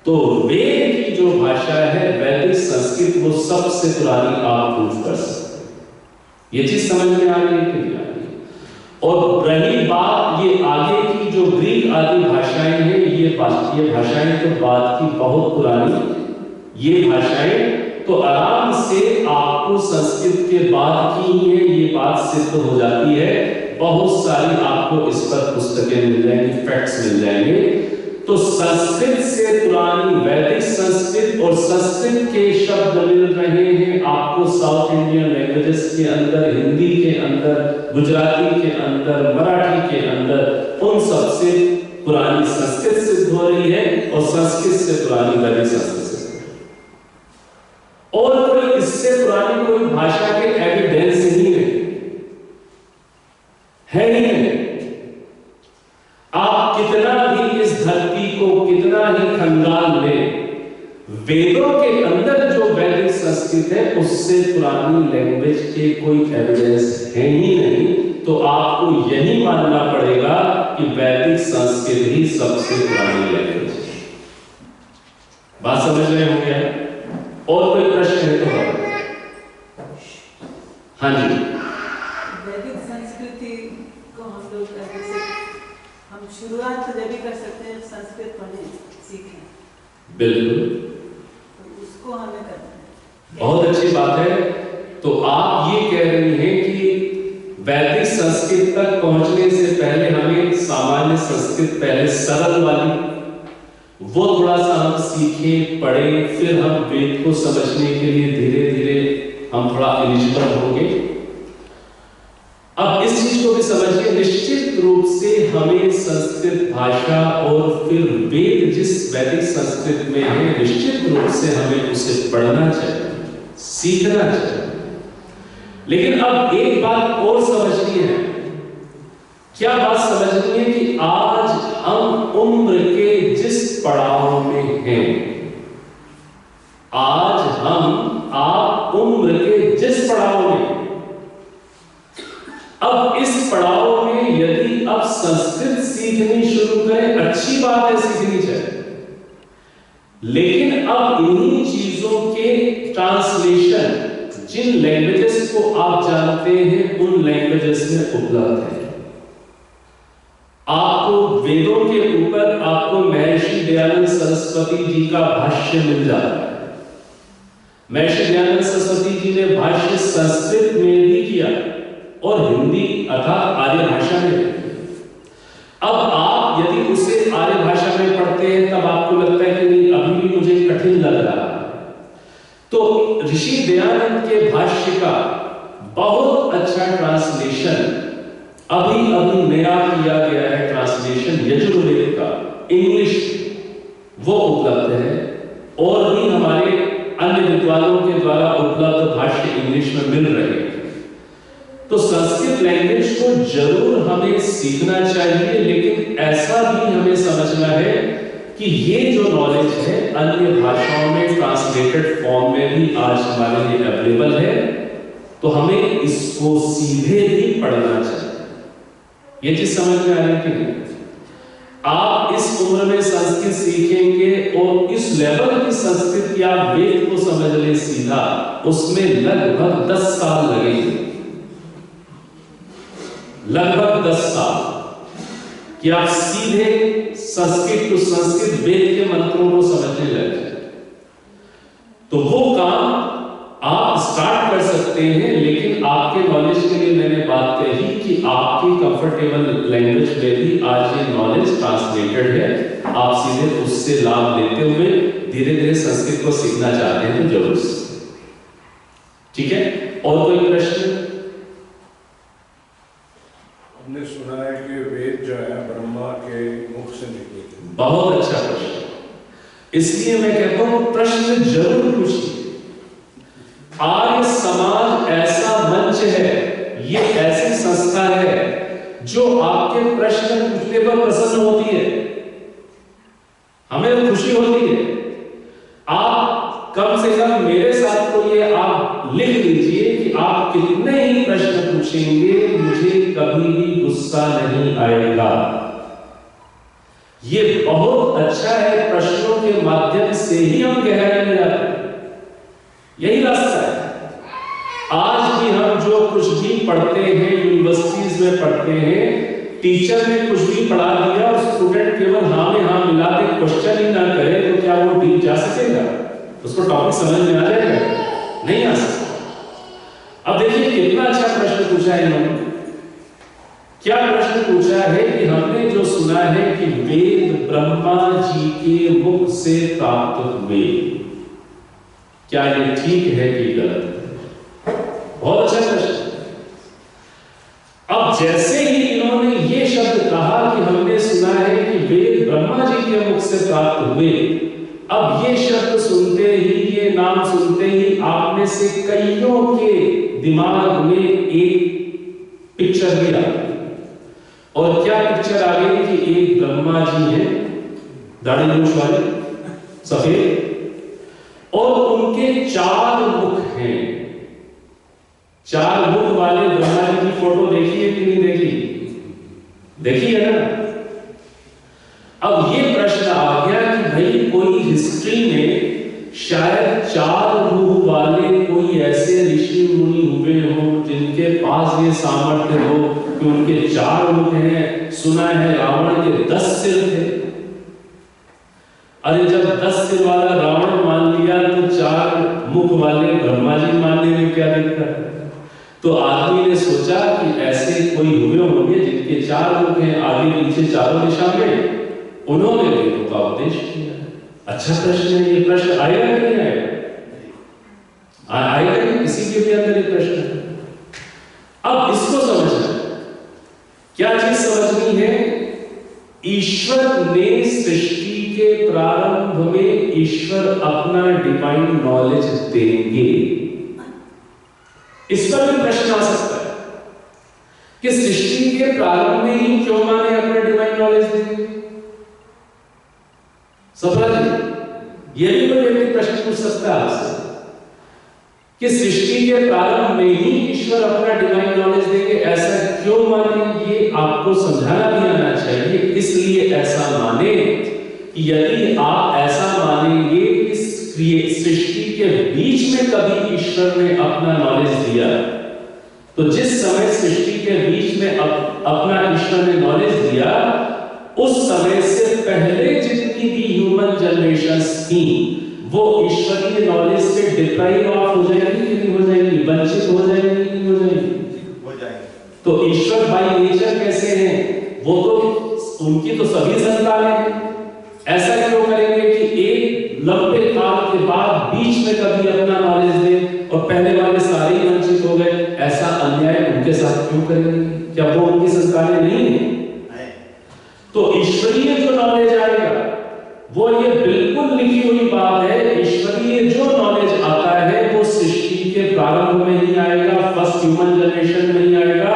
तो वेद की जो भाषा है वैदिक संस्कृत, वो सबसे पुरानी आप प्रूव कर सकते हैं। ये चीज समझ में आ रही है कि नहीं आ रही? और रही बात ये आगे की जो ग्रीक आदि भाषाएं हैं, ये भाषाएं तो बाद की बहुत पुरानी, ये भाषाएं तो आराम से आपको संस्कृत के बाद की ही है, ये बात सिद्ध हो जाती है। बहुत सारी आपको इस पर पुस्तकें मिल जाएंगी, फैक्ट्स मिल जाएंगे। तो संस्कृत से पुरानी वैदिक संस्कृत और संस्कृत के शब्द मिल रहे हैं आपको साउथ इंडियन लैंग्वेजेस के अंदर, हिंदी के अंदर, गुजराती के अंदर, मराठी के अंदर, उन सबसे पुरानी संस्कृत सिद्ध हो रही है और संस्कृत से पुरानी वैदिक संस्कृत सिद्ध। और कोई इससे पुरानी कोई भाषा के एविडेंस ही नहीं है ही नहीं। आप कितना भी इस धरती को कितना ही खंगाल लें, वेदों के अंदर जो वैदिक संस्कृत है उससे पुरानी लैंग्वेज के कोई एविडेंस है ही नहीं। तो आपको यही मानना पड़ेगा कि वैदिक संस्कृत ही सबसे पुरानी लैंग्वेज है। बात समझ रहे होंगे? और कोई प्रश्न है तो हाँ जी। वैदिक संस्कृति को हम लोग हम शुरुआत तो जब भी कर सकते हैं संस्कृत पढ़ने सीखें। बिल्कुल, तो उसको हमें करना है। बहुत अच्छी बात है। तो आप ये कह रही हैं कि वैदिक संस्कृत तक पहुंचने से पहले हमें सामान्य संस्कृत, पहले सरल वाली, वो थोड़ा सा हम सीखें, पढ़ें, फिर हम वेद को समझने के लिए धीरे धीरे हम थोड़ा एलिजिबल होंगे। अब इस चीज को भी समझिए, निश्चित रूप से हमें संस्कृत भाषा और फिर वेद जिस वैदिक संस्कृत में है, निश्चित रूप से हमें उसे पढ़ना चाहिए, सीखना चाहिए। लेकिन अब एक बात और समझनी है। क्या बात समझनी है? कि आज हम उम्र के जिस पड़ाव में हैं, आज आप उम्र के जिस पड़ाव में, अब इस पड़ाव में यदि अब संस्कृत सीखनी शुरू करें, अच्छी बात है, सीखनी चाहिए। लेकिन अब इन्हीं चीजों के ट्रांसलेशन जिन लैंग्वेजेस को आप जानते हैं उन लैंग्वेजेस में उपलब्ध है। आपको वेदों के ऊपर आपको महर्षि दयानंद सरस्वती जी का भाष्य मिल जाता है। महर्षि दयानंद सरस्वती जी ने भाष्य संस्कृत में भी किया और हिंदी अर्थात आर्य भाषा में। अब आप यदि उसे आर्य भाषा में पढ़ते हैं तब आपको लगता है कि नहीं, अभी भी मुझे कठिन लग रहा है। तो ऋषि दयानंद के भाष्य का बहुत अच्छा ट्रांसलेशन अभी नया किया गया है, ट्रांसलेशन यजुर्वेद का इंग्लिश, वो उपलब्ध है। और भी हमारे अन्य विद्वानों के द्वारा उपलब्ध भाष्य इंग्लिश में मिल रहे हैं। तो संस्कृत लैंग्वेज को जरूर हमें सीखना चाहिए, लेकिन ऐसा भी हमें समझना है कि ये जो नॉलेज है अन्य भाषाओं में ट्रांसलेटेड फॉर्म में भी आज हमारे लिए अवेलेबल है। तो हमें इसको सीधे भी पढ़ना चाहिए। ये चीज समझ में आ रही है कि नहीं? आप इस उम्र में संस्कृत सीखेंगे और इस लेवल की संस्कृत की आप वेद को समझ ले सीधा, उसमें लगभग 10 साल लगेंगे, लगभग 10 साल कि आप सीधे संस्कृत टू संस्कृत वेद के मंत्रों को समझने लग जाए। तो वो काम आप स्टार्ट कर सकते हैं, लेकिन आपके नॉलेज के लिए मैंने बात कही कि आपकी कंफर्टेबल लैंग्वेज में भी आज ये नॉलेज ट्रांसलेटेड है। आप सीधे उससे लाभ लेते हुए धीरे धीरे संस्कृत को सीखना चाहते हैं तो जरूर। ठीक है, और कोई प्रश्न? हमने सुना है कि वेद जो बहुत अच्छा प्रश्न। इसलिए मैं कहता हूं प्रश्न जरूर पूछिए। आर्य समाज ऐसा मंच है, ये ऐसी संस्था है जो आपके प्रश्न पूछने पर प्रसन्न होती है, हमें खुशी होती है। आप कम से कम मेरे साथ तो ये आप लिख लीजिए कि आप कितने ही प्रश्न पूछेंगे, मुझे कभी भी गुस्सा नहीं आएगा। ये बहुत अच्छा है, प्रश्नों के माध्यम से ही हम गहराई में जाते हैं, यही रास्ता है। आज भी हम जो कुछ भी पढ़ते हैं, यूनिवर्सिटीज में पढ़ते हैं, टीचर ने कुछ भी पढ़ा दिया और स्टूडेंट केवल हाँ में हाँ मिला के क्वेश्चन ही ना करे तो क्या वो डीप जा सकेगा? उसको टॉपिक समझ में आ जाएगा? नहीं आ सकता। अब देखिए कितना अच्छा प्रश्न पूछा है इन्होंने। क्या प्रश्न पूछा है कि हमने जो सुना है कि वेद ब्रह्मा जी के मुख से प्राप्त हुए, क्या ये ठीक है कि गलत है? बहुत अच्छा प्रश्न। अब जैसे ही इन्होंने ये शब्द कहा कि हमने सुना है कि वेद ब्रह्मा जी के मुख से प्राप्त हुए, अब ये शब्द सुनते ही, ये नाम सुनते ही आप में से कईयों के दिमाग में एक पिक्चर भी आ गई। और क्या पिक्चर आ गई कि एक ब्रह्मा जी है, दाढ़ी मूंछ वाले, सफेद, और उनके 4 मुख हैं। 4 मुख वाले ब्रह्मा जी की फोटो देखी है कि नहीं देखी? देखी है ना? अब ये प्रश्न आ गया कि भाई कोई हिस्ट्री में शायद 4 मुख वाले कोई ऐसे ऋषि मुनि हुए हो जिनके पास ये सामर्थ्य हो कि उनके 4 मुख हैं। सुना है रावण के 10 सिर थे। अरे जब 10 सिर वाला रावण मान लिया तो 4 मुख वाले ब्रह्मा जी मानने में क्या दिक्कत है? तो आदमी ने सोचा कि ऐसे कोई हुए होंगे जिनके 4 मुख हैं, आगे पीछे चारों दिशा में, उन्होंने वेदों का उपदेश किया। अच्छा प्रश्न है ये। प्रश्न आएगा नहीं आएगा? आएगा नहीं, किसी के भी अंदर ये प्रश्न है। अब इसको समझना, क्या चीज समझनी है? ईश्वर ने सृष्टि के प्रारंभ में ईश्वर अपना डिवाइन नॉलेज देंगे। इस पर भी प्रश्न आ सकता है कि सृष्टि के प्रारंभ में ही क्यों माने अपना डिवाइन नॉलेज देंगे? समझ ये भी कोई व्यक्ति प्रश्न पूछ सकता है आपसे कि सृष्टि के प्रारंभ में ही ईश्वर अपना डिवाइन नॉलेज देंगे, ऐसा क्यों माने? ये आपको समझाना भी आना चाहिए। इसलिए ऐसा माने कि यदि आप ऐसा मानेंगे कि सृष्टि के बीच में कभी ईश्वर ने अपना नॉलेज दिया, तो जिस समय सृष्टि के बीच में अपना ईश्वर ने नॉलेज दिया, उस समय से पहले जितनी भी ह्यूमन जनरेशंस थी वो ईश्वरीय नॉलेज से डिप्राइव ऑफ हो जाएंगी कि नहीं हो जाएंगी? वंचित हो जाएंगी कि नहीं हो जाएंगी? हो जाएंगे। तो ईश्वर बाय नेचर कैसे हैं? वो तो उनकी तो सभी संतानें हैं। ऐसा क्यों करेंगे कि एक लंबे काल के बाद बीच में कभी अपना नॉलेज दे और पहले वाले सारे ही वंचित हो गए? ऐसा अन्याय उनके साथ क्यों करेंगे? क्या वो उनकी संतानें नहीं है? तो ईश्वरीय जो नॉलेज आएगा वो ये बिल्कुल लिखी हुई बात है। ईश्वरीय जो नॉलेज आता है वो सृष्टि के प्रारंभ में ही आएगा, फर्स्ट ह्यूमन जनरेशन में ही आएगा,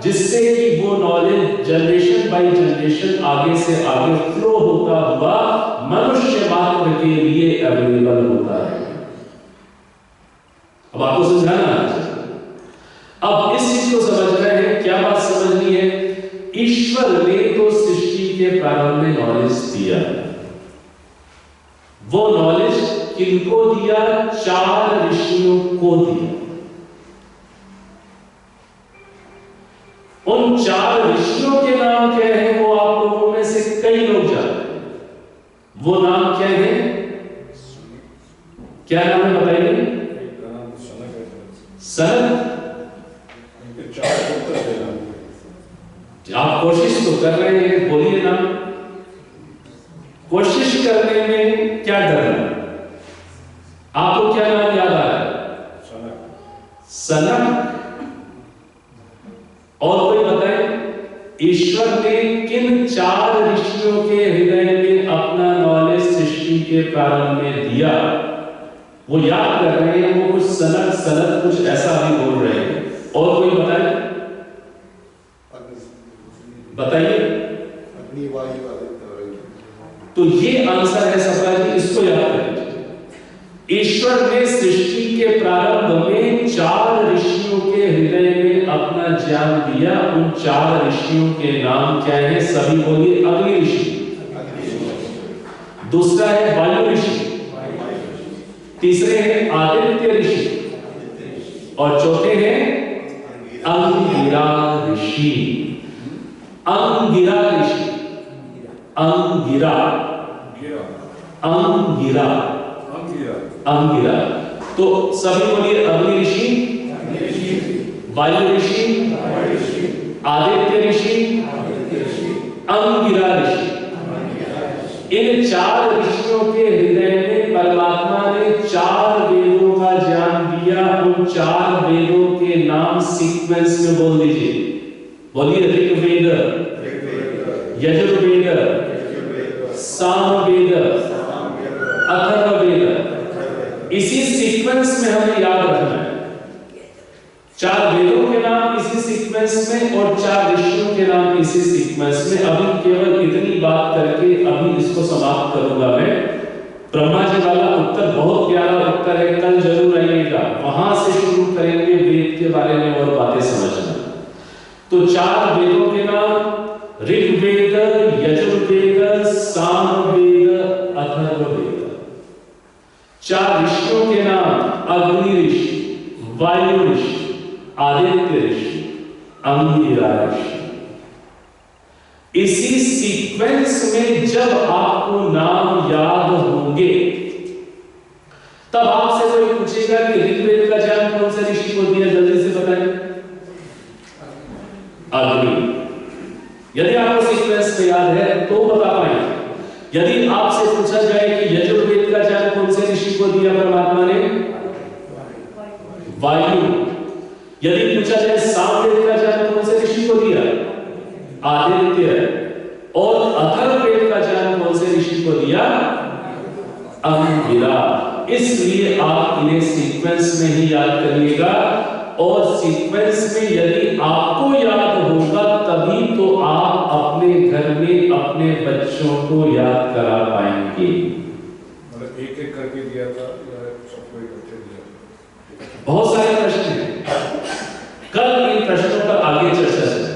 जिससे कि वो नॉलेज जनरेशन बाय जनरेशन आगे से आगे फ्लो होता हुआ मनुष्य मात्र के लिए अवेलेबल होता है। अब आपको समझाना है। अब इस चीज को समझना है। क्या बात समझनी है? ईश्वर ने तो सृष्टि के प्रारंभ में नॉलेज दिया। वो नॉलेज किनको दिया? 4 ऋषियों को दिया। उन 4 ऋषियों के नाम क्या है? वो आप लोगों में से कई लोग जानते हैं। वो नाम क्या है? क्या नाम है बताइए? सनत। आप कोशिश तो कर रहे हैं, बोलिए ना। कोशिश करने में क्या डर है? आपको क्या नाम याद आ रहा है? सनक। और कोई बताए ईश्वर ने किन 4 ऋषियों के हृदय में के प्रारंभ में दिया, वो याद कर रहे हैं, वो कुछ सनक सनक कुछ ऐसा भी बोल रहे हैं। और कोई बताए, बताइए। अग्नि वायु तो ये आंसर है सबका जी, इसको याद करें। ईश्वर ने सृष्टि के प्रारंभ में 4 ऋषियों के हृदय में अपना ज्ञान दिया। उन 4 ऋषियों के नाम क्या है? सभी बोलिए। अग्नि ऋषि, दूसरा है वायु ऋषि, तीसरे हैं आदित्य ऋषि, और चौथे हैं अंगिरा ऋषि। अंगिरा ऋषि, अंगिरा, अंगिरा, अंगिरा। तो सभी बोलिए। अग्नि ऋषि, वायु ऋषि, आदित्य ऋषि, अंगिरा ऋषि। इन 4 ऋषियों के हृदय में परमात्मा ने 4 वेदों का ज्ञान दिया। उन 4 वेदों के नाम सीक्वेंस में बोल दीजिए। बोलिए। ऋग्वेद, यजुर्वेद, सामवेद, अथर्ववेद। इसी सीक्वेंस में हमें याद रखना है। 4 वेदों के नाम इसी सीक्वेंस में और 4 ऋषियों के नाम इसी सीक्वेंस में। अभी केवल इतनी बात करके अभी इसको समाप्त करूंगा मैं। ब्रह्मा जी वाला उत्तर बहुत प्यारा उत्तर है, कल जरूर आइएगा, वहां से शुरू करेंगे वेद के बारे में और बातें समझना। तो 4 वेदों के नाम ऋग्वेद, यजुर्वेद, सामवेद, अथर्ववेद। 4 ऋषियों के नाम अग्नि ऋषि, वायु ऋषि, आदित्य ऋषि, अंगिरा ऋषि। इसी सीक्वेंस में जब आपको नाम याद होंगे, तब आपसे कोई पूछेगा कि ऋग्वेद का ज्ञान कौन से ऋषि को दिया, जल्दी से बताएं। अग्नि। यदि आपको सीक्वेंस में याद है तो बता पाएंगे। यदि आपसे पूछा जाए कि यजुर्वेद का ज्ञान कौन से ऋषि को दिया परमात्मा ने, वायु। यदि पूछा जाए सामवेद का ज्ञान कौन से ऋषि को दिया, आदित्य। और अथर्ववेद का ज्ञान कौन से ऋषि को दिया, अंगिरा। इसलिए आप इन्हें सीक्वेंस में ही याद करिएगा। और सीक्वेंस में यदि आपको याद होगा तभी तो आप अपने घर में अपने बच्चों को याद करा पाएंगे। मतलब एक-एक करके दिया था या सबको इकट्ठे दिया? बहुत सारे प्रश्न हैं, कल इन प्रश्नों पर आगे चर्चा करेंगे।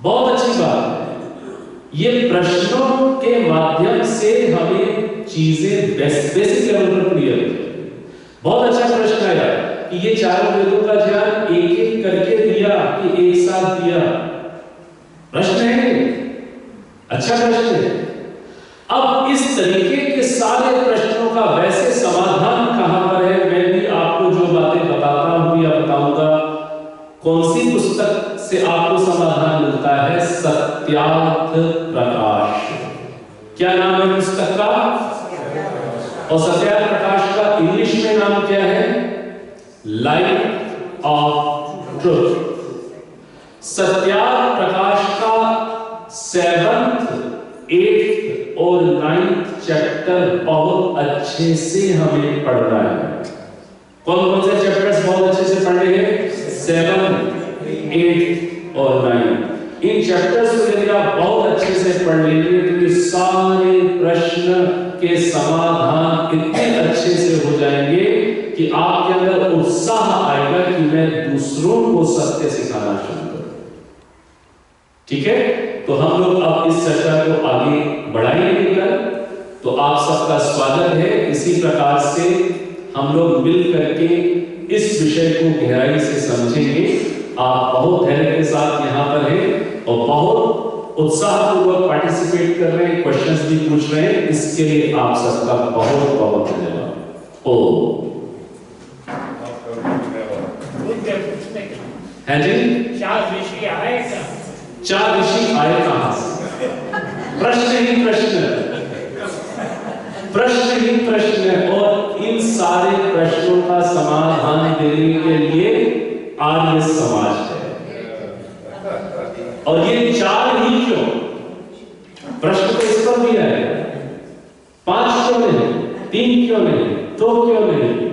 बहुत अच्छी बात है, ये प्रश्नों के माध्यम से हमें चीजें बेसिक लेवल पर क्लियर होती है। बहुत अच्छा प्रश्न आया कि ये 4 वेदों का ज्ञान एक एक करके दिया कि एक साथ दिया। प्रश्न है, अच्छा प्रश्न है। अब इस तरीके के सारे प्रश्नों का वैसे समाधान कहां पर है, मैं भी आपको जो बातें बताता हूं या बताऊंगा। कौन सी पुस्तक से आपको समाधान मिलता है? सत्यार्थ प्रकाश। क्या नाम है पुस्तक का? और सत्यार्थ प्रकाश का इंग्लिश में नाम क्या है? Light of truth. Satyarth Prakash का 7th, 8th और 9th चैप्टर बहुत अच्छे से हमें पढ़ना है। कौन कौन से चैप्टर्स बहुत अच्छे से पढ़ने हैं? 7th, 8th और 9th। इन चैप्टर्स को यदि आप बहुत अच्छे से पढ़ लेंगे तो ये सारे प्रश्न के समाधान इतने अच्छे से हो जाएंगे कि आपके अंदर उत्साह आएगा कि मैं दूसरों को सत्य सिखाना शुरू करूं। ठीक है, तो हम लोग अब इस चर्चा को आगे बढ़ाएंगे। तो आप सबका स्वागत है। इसी प्रकार से हम लोग मिल करके इस विषय को गहराई से समझेंगे। आप बहुत धैर्य के साथ यहाँ पर हैं और बहुत उत्साहपूर्वक पार्टिसिपेट कर रहे हैं, क्वेश्चंस भी पूछ रहे हैं। इसके लिए आप सबका बहुत बहुत धन्यवाद। ओ है जी, 4 ऋषि आए क्या? 4 ऋषि आए कहां से? प्रश्न ही प्रश्न, प्रश्न ही प्रश्न है। और इन सारे प्रश्नों का समाधान देने के लिए आर्य समाज है। और ये 4 ही क्यों? प्रश्न तो इस पर भी है, क्यों नहीं, तो क्यों नहीं,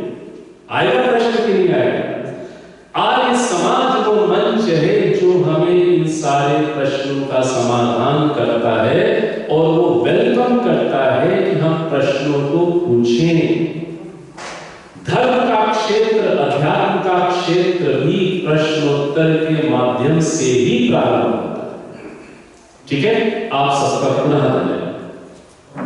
आएगा प्रश्न कि नहीं आएगा? आर्य समाज वो मंच है जो हमें इन सारे प्रश्नों का समाधान करता है और वो वेलकम करता है कि हम प्रश्नों को पूछें। धर्म का क्षेत्र, अध्यात्म का क्षेत्र भी प्रश्नोत्तर के माध्यम से ही प्रारंभ होता है। ठीक है, आप सबका पुनः